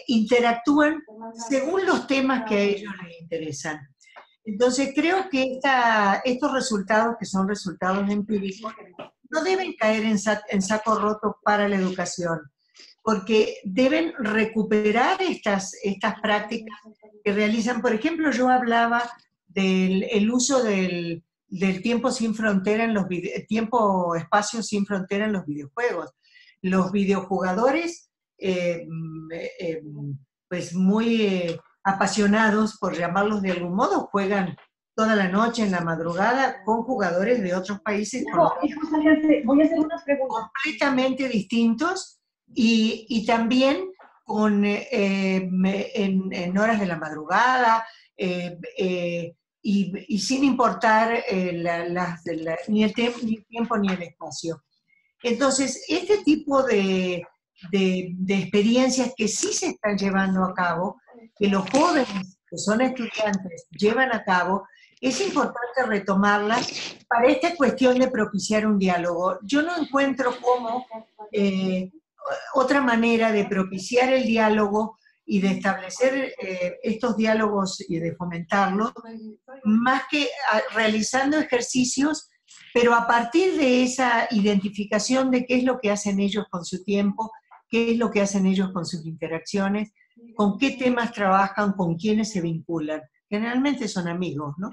interactúan según los temas que a ellos les interesan. Entonces creo que estos resultados, que son resultados empíricos, no deben caer en saco roto para la educación, porque deben recuperar estas prácticas que realizan. Por ejemplo, yo hablaba del uso del tiempo sin frontera en los tiempo-espacio sin frontera en los videojuegos. Los videojugadores, pues muy apasionados, por llamarlos de algún modo, juegan toda la noche, en la madrugada, con jugadores de otros países. No, voy a hacer unas preguntas Completamente distintos y también en horas de la madrugada, eh, eh, y sin importar ni el tiempo ni el espacio. Entonces, este tipo de experiencias que sí se están llevando a cabo, que los jóvenes que son estudiantes llevan a cabo, es importante retomarlas para esta cuestión de propiciar un diálogo. Yo no encuentro cómo eh, otra manera de propiciar el diálogo y de establecer estos diálogos y de fomentarlos, más que realizando ejercicios, pero a partir de esa identificación de qué es lo que hacen ellos con su tiempo, qué es lo que hacen ellos con sus interacciones, con qué temas trabajan, con quiénes se vinculan. Generalmente son amigos, ¿no?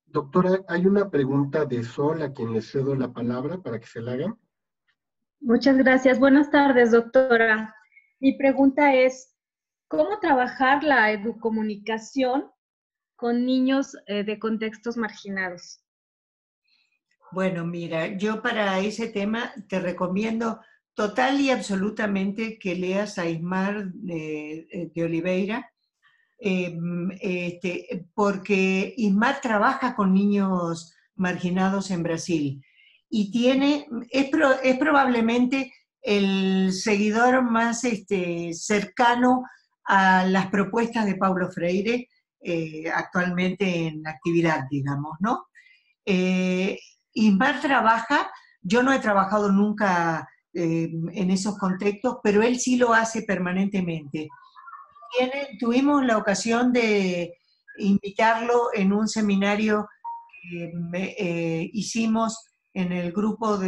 Doctora, hay una pregunta de Sol a quien le cedo la palabra para que se la hagan. Muchas gracias. Buenas tardes, doctora. Mi pregunta es, ¿cómo trabajar la educomunicación con niños de contextos marginados? Bueno, mira, yo para ese tema te recomiendo total y absolutamente que leas a Ismar de Oliveira, porque Ismar trabaja con niños marginados en Brasil y es probablemente el seguidor más cercano a las propuestas de Paulo Freire, actualmente en actividad, digamos, ¿no? Eh, Ismar trabaja, yo no he trabajado nunca en esos contextos, pero él sí lo hace permanentemente. Tuvimos la ocasión de invitarlo en un seminario que hicimos en el grupo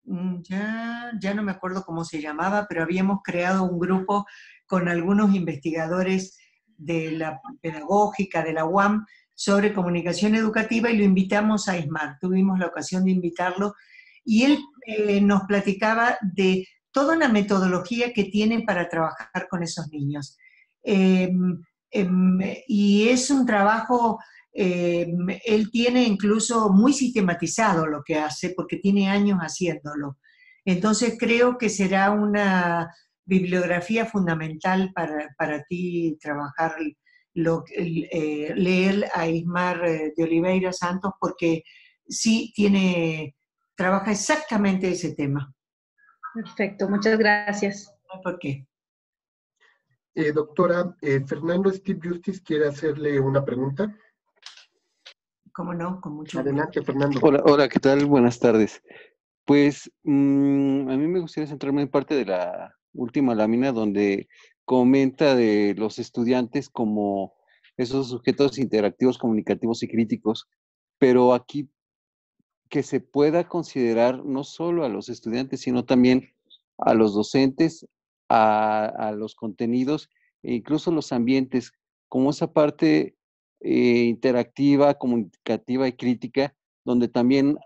ya no me acuerdo cómo se llamaba, pero habíamos creado un grupo con algunos investigadores de la pedagógica de la UAM sobre comunicación educativa y lo invitamos a ISMAR. Tuvimos la ocasión de invitarlo y él nos platicaba de toda una metodología que tienen para trabajar con esos niños. Eh, y es un trabajo, él tiene incluso muy sistematizado lo que hace, porque tiene años haciéndolo. Entonces creo que será una bibliografía fundamental para ti trabajar, leer a Ismar de Oliveira Santos, porque sí trabaja exactamente ese tema. Perfecto, muchas gracias. ¿Por qué? Doctora, Fernando Steve Justice quiere hacerle una pregunta. ¿Cómo no? Con mucho gusto. Adelante, Fernando. Hola, ¿qué tal? Buenas tardes. Pues a mí me gustaría centrarme en parte de la última lámina donde comenta de los estudiantes como esos sujetos interactivos, comunicativos y críticos, pero aquí que se pueda considerar no solo a los estudiantes, sino también a los docentes, a los contenidos e incluso los ambientes, como esa parte interactiva, comunicativa y crítica, donde también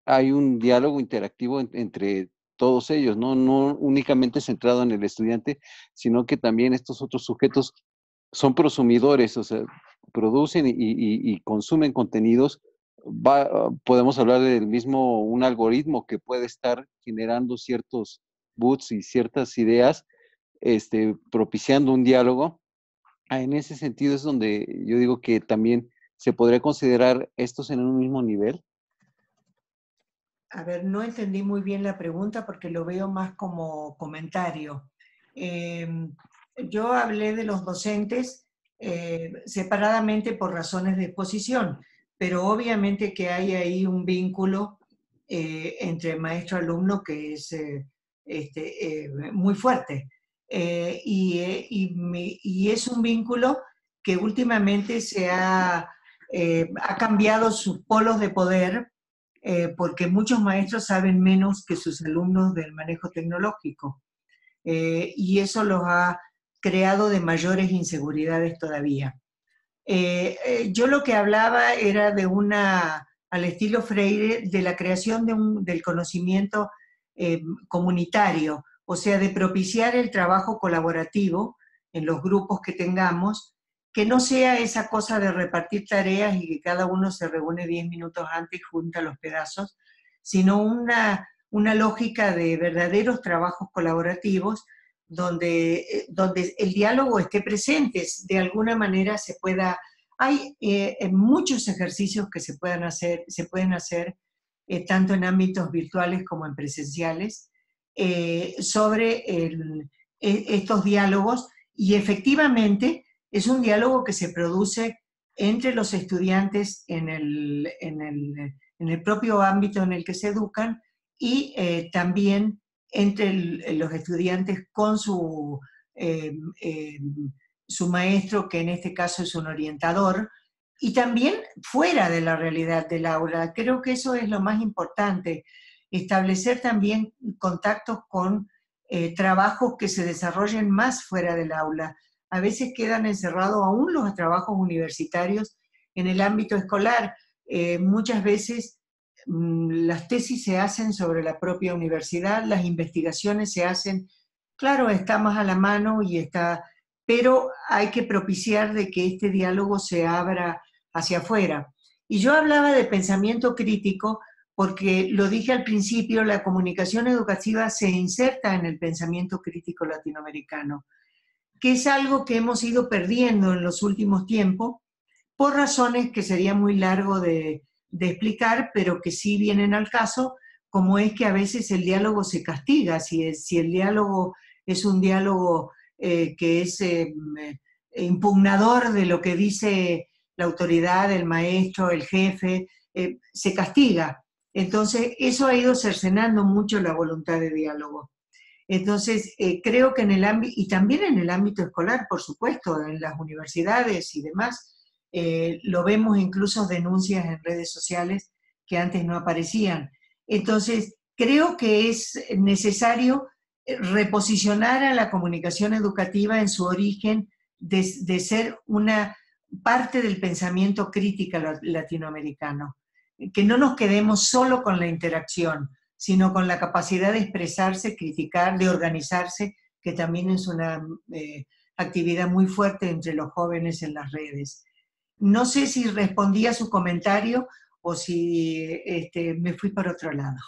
hay un diálogo interactivo entre todos ellos, ¿no? No únicamente centrado en el estudiante, sino que también estos otros sujetos son prosumidores, o sea, producen y consumen contenidos. Podemos hablar del mismo, un algoritmo que puede estar generando ciertos boots y ciertas ideas, propiciando un diálogo. En ese sentido es donde yo digo que también se podría considerar estos en un mismo nivel. A ver, no entendí muy bien la pregunta porque lo veo más como comentario. Yo hablé de los docentes separadamente por razones de exposición, pero obviamente que hay ahí un vínculo entre maestro-alumno que es muy fuerte. Y es un vínculo que últimamente ha cambiado sus polos de poder, porque muchos maestros saben menos que sus alumnos del manejo tecnológico, y eso los ha creado de mayores inseguridades todavía. Yo lo que hablaba era al estilo Freire, de la creación del conocimiento comunitario, o sea, de propiciar el trabajo colaborativo en los grupos que tengamos, que no sea esa cosa de repartir tareas y que cada uno se reúne 10 minutos antes y junta los pedazos, sino una lógica de verdaderos trabajos colaborativos donde el diálogo esté presente, de alguna manera se pueda. Hay muchos ejercicios que se pueden hacer tanto en ámbitos virtuales como en presenciales, sobre estos diálogos, y efectivamente es un diálogo que se produce entre los estudiantes en el propio ámbito en el que se educan, y también entre los estudiantes con su maestro, que en este caso es un orientador, y también fuera de la realidad del aula. Creo que eso es lo más importante, establecer también contactos con trabajos que se desarrollen más fuera del aula. A veces quedan encerrados aún los trabajos universitarios en el ámbito escolar. Muchas veces las tesis se hacen sobre la propia universidad, las investigaciones se hacen, claro, está más a la mano pero hay que propiciar de que este diálogo se abra hacia afuera. Y yo hablaba de pensamiento crítico porque, lo dije al principio, la comunicación educativa se inserta en el pensamiento crítico latinoamericano, que es algo que hemos ido perdiendo en los últimos tiempos, por razones que sería muy largo de explicar, pero que sí vienen al caso, como es que a veces el diálogo se castiga. Si el diálogo es un diálogo que es impugnador de lo que dice la autoridad, el maestro, el jefe, se castiga. Entonces, eso ha ido cercenando mucho la voluntad de diálogo. Entonces, creo que en el ámbito, y también en el ámbito escolar, por supuesto, en las universidades y demás, lo vemos incluso denuncias en redes sociales que antes no aparecían. Entonces, creo que es necesario reposicionar a la comunicación educativa en su origen de ser una parte del pensamiento crítico latinoamericano. Que no nos quedemos solo con la interacción, sino con la capacidad de expresarse, criticar, de organizarse, que también es una actividad muy fuerte entre los jóvenes en las redes. No sé si respondí a su comentario o si me fui para otro lado.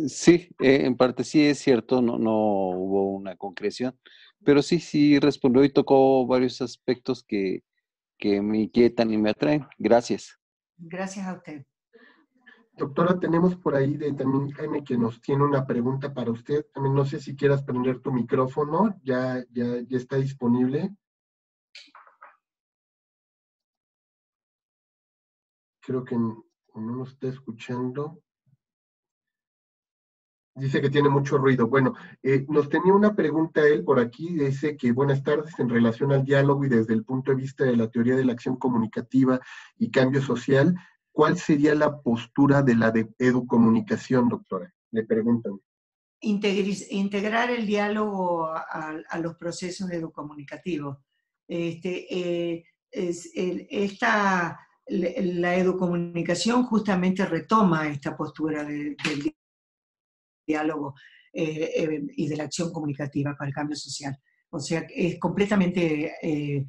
Sí, en parte sí es cierto, no hubo una concreción, pero sí respondió y tocó varios aspectos que me inquietan y me atraen. Gracias. Gracias a usted. Doctora, tenemos por ahí también Jaime, que nos tiene una pregunta para usted. También no sé si quieras prender tu micrófono, ya está disponible. Creo que no nos está escuchando. Dice que tiene mucho ruido. Bueno, nos tenía una pregunta él por aquí. Dice que buenas tardes, en relación al diálogo y desde el punto de vista de la teoría de la acción comunicativa y cambio social, ¿cuál sería la postura de la educomunicación, doctora? Le preguntan. Integrar el diálogo a los procesos educomunicativos. La educomunicación justamente retoma esta postura del diálogo y de la acción comunicativa para el cambio social. O sea, es completamente,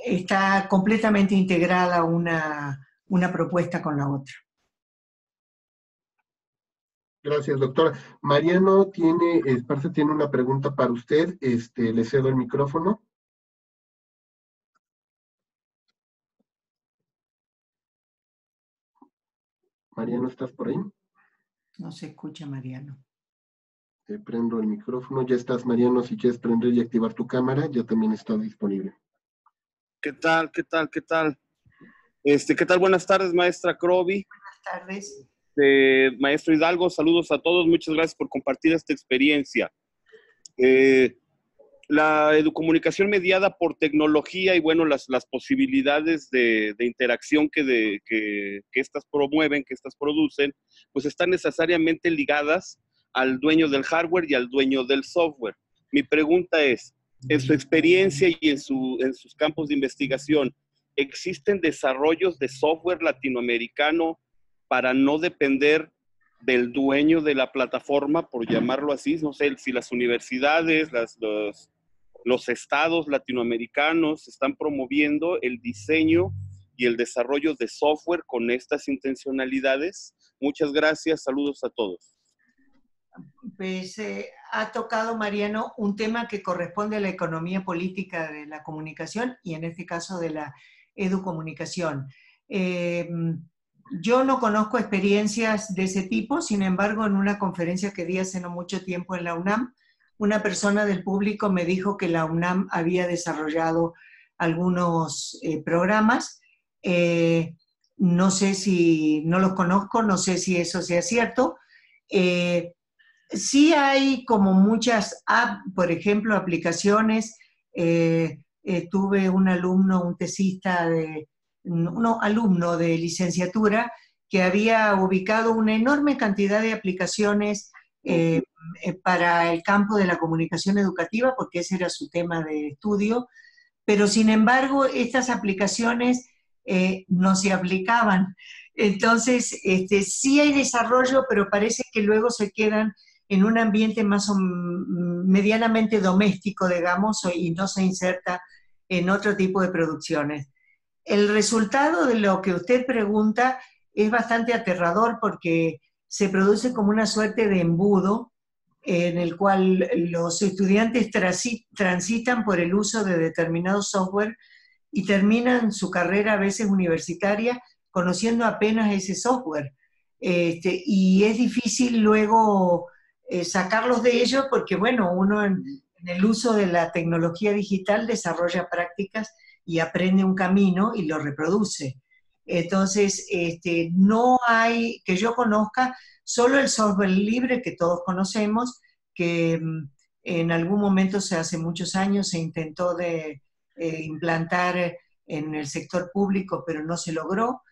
está completamente integrada una propuesta con la otra. Gracias, doctora. Mariano Esparza tiene una pregunta para usted. Le cedo el micrófono. Mariano, ¿estás por ahí? No se escucha, Mariano. Prendo el micrófono. Ya estás, Mariano. Si quieres prender y activar tu cámara, ya también está disponible. ¿Qué tal? ¿Qué tal? ¿Qué tal? ¿Qué tal? Buenas tardes, maestra Crovi. Buenas tardes. Maestro Hidalgo, saludos a todos. Muchas gracias por compartir esta experiencia. La educomunicación mediada por tecnología y, bueno, las posibilidades de interacción que estas promueven, que estas producen, pues están necesariamente ligadas al dueño del hardware y al dueño del software. Mi pregunta es, en su experiencia y en sus campos de investigación, ¿existen desarrollos de software latinoamericano para no depender del dueño de la plataforma, por llamarlo así? No sé si las universidades, los estados latinoamericanos están promoviendo el diseño y el desarrollo de software con estas intencionalidades. Muchas gracias, saludos a todos. Pues ha tocado, Mariano, un tema que corresponde a la economía política de la comunicación y en este caso de la educomunicación. Yo no conozco experiencias de ese tipo, sin embargo, en una conferencia que di hace no mucho tiempo en la UNAM, una persona del público me dijo que la UNAM había desarrollado algunos programas. No sé si, no los conozco, no sé si eso sea cierto. Sí hay como muchas apps, por ejemplo, aplicaciones. Tuve un alumno, un tesista, alumno de licenciatura que había ubicado una enorme cantidad de aplicaciones para el campo de la comunicación educativa, porque ese era su tema de estudio, pero sin embargo estas aplicaciones no se aplicaban. Entonces, sí hay desarrollo, pero parece que luego se quedan en un ambiente más medianamente doméstico, digamos, y no se inserta en otro tipo de producciones. El resultado de lo que usted pregunta es bastante aterrador porque se produce como una suerte de embudo en el cual los estudiantes transitan por el uso de determinado software y terminan su carrera a veces universitaria conociendo apenas ese software. Y es difícil luego sacarlos de ello porque, bueno, uno en el uso de la tecnología digital desarrolla prácticas y aprende un camino y lo reproduce. Entonces, no hay, que yo conozca, solo el software libre que todos conocemos, que en algún momento, hace muchos años, se intentó de implantar en el sector público, pero no se logró.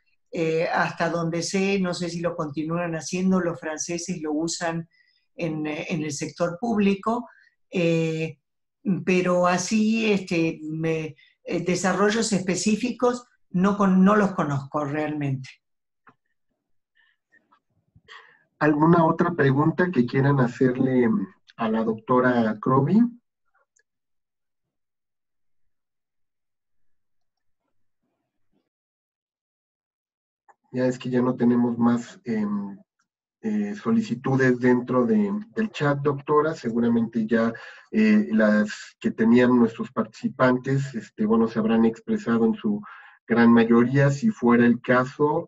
Hasta donde sé, no sé si lo continúan haciendo, los franceses lo usan en el sector público, pero así desarrollos específicos no los conozco realmente. ¿Alguna otra pregunta que quieran hacerle a la doctora Kroby? Ya es que ya no tenemos más solicitudes dentro del chat, doctora. Seguramente ya las que tenían nuestros participantes, bueno, se habrán expresado en su gran mayoría. Si fuera el caso,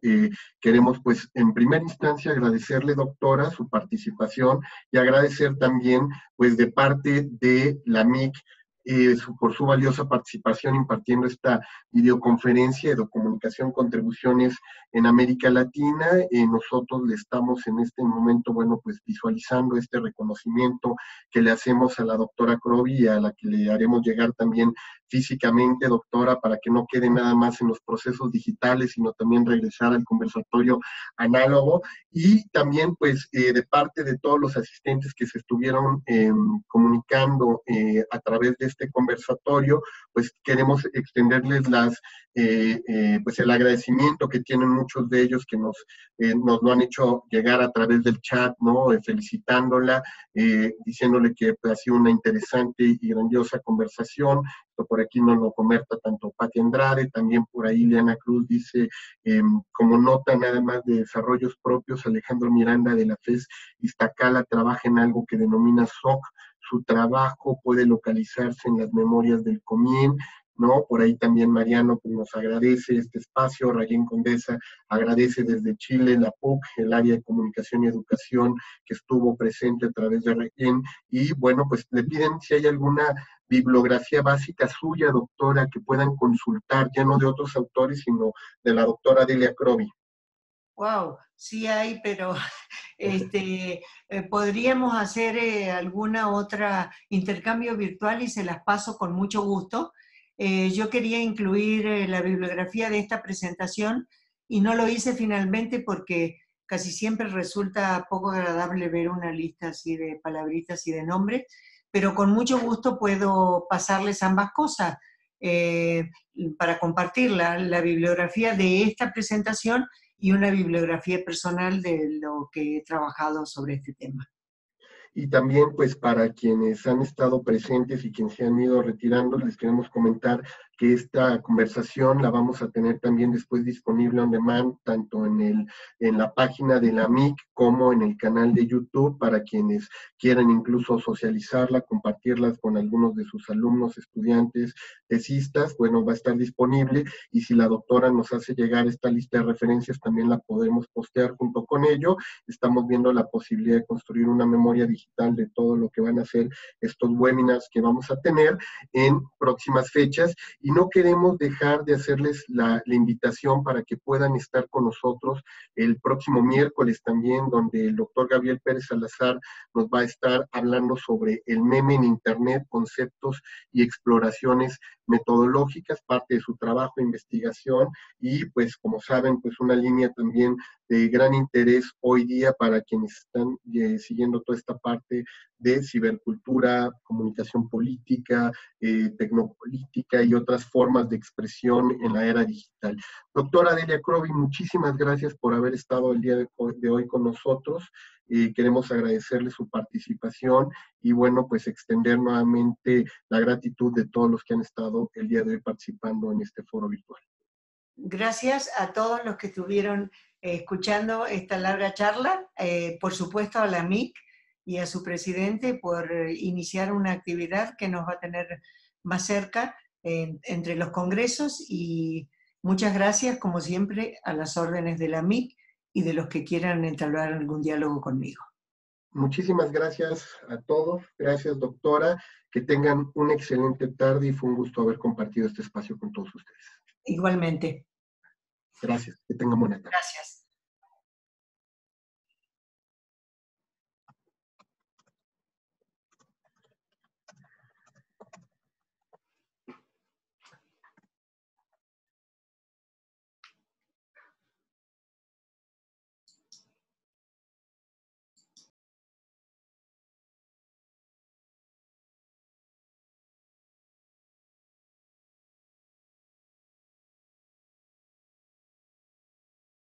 queremos pues en primera instancia agradecerle, doctora, su participación y agradecer también pues de parte de la MIC por su valiosa participación impartiendo esta videoconferencia de comunicación contribuciones en América Latina. Nosotros le estamos en este momento, bueno, pues visualizando este reconocimiento que le hacemos a la doctora Kroby y a la que le haremos llegar también físicamente, doctora, para que no quede nada más en los procesos digitales, sino también regresar al conversatorio análogo. Y también, pues, de parte de todos los asistentes que se estuvieron comunicando a través de este conversatorio, pues queremos extenderles pues el agradecimiento que tienen muchos de ellos que nos lo han hecho llegar a través del chat, ¿no? Felicitándola, diciéndole que pues, ha sido una interesante y grandiosa conversación. Por aquí nos lo comenta tanto Pati Andrade, también por ahí Liana Cruz dice, como nota nada más de desarrollos propios, Alejandro Miranda de la FES Iztacala trabaja en algo que denomina SOC. Su trabajo puede localizarse en las memorias del COMIEN, ¿no? Por ahí también Mariano pues, nos agradece este espacio. Rayén Condesa agradece desde Chile la PUC, el área de comunicación y educación que estuvo presente a través de Rayén. Y bueno, pues le piden si hay alguna bibliografía básica suya, doctora, que puedan consultar, ya no de otros autores, sino de la doctora Delia Kroby. Wow, sí hay, pero podríamos hacer alguna otra intercambio virtual y se las paso con mucho gusto. Yo quería incluir la bibliografía de esta presentación y no lo hice finalmente porque casi siempre resulta poco agradable ver una lista así de palabritas y de nombres, pero con mucho gusto puedo pasarles ambas cosas para compartirla, la bibliografía de esta presentación y una bibliografía personal de lo que he trabajado sobre este tema. Y también, pues, para quienes han estado presentes y quienes se han ido retirando, les queremos comentar que esta conversación la vamos a tener también después disponible on demand, tanto en la página de la MIC como en el canal de YouTube, para quienes quieran incluso socializarla, compartirlas con algunos de sus alumnos, estudiantes, tesistas. Bueno, va a estar disponible, y si la doctora nos hace llegar esta lista de referencias, también la podemos postear junto con ello. Estamos viendo la posibilidad de construir una memoria digital de todo lo que van a ser estos webinars que vamos a tener en próximas fechas, y no queremos dejar de hacerles la invitación para que puedan estar con nosotros el próximo miércoles también, donde el doctor Gabriel Pérez Salazar nos va a estar hablando sobre el meme en Internet, conceptos y exploraciones metodológicas, parte de su trabajo de investigación, y pues como saben, pues una línea también de gran interés hoy día para quienes están siguiendo toda esta parte de cibercultura, comunicación política, tecnopolítica y otras formas de expresión en la era digital. Doctora Delia Crovi, muchísimas gracias por haber estado el día de hoy con nosotros. Queremos agradecerle su participación y bueno, pues extender nuevamente la gratitud de todos los que han estado el día de hoy participando en este foro virtual. Gracias a todos los que estuvieron escuchando esta larga charla, por supuesto a la MIC y a su presidente por iniciar una actividad que nos va a tener más cerca entre los congresos, y muchas gracias, como siempre, a las órdenes de la MIC y de los que quieran entablar algún diálogo conmigo. Muchísimas gracias a todos. Gracias, doctora. Que tengan una excelente tarde y fue un gusto haber compartido este espacio con todos ustedes. Igualmente. Gracias. Que tengan buena tarde. Gracias.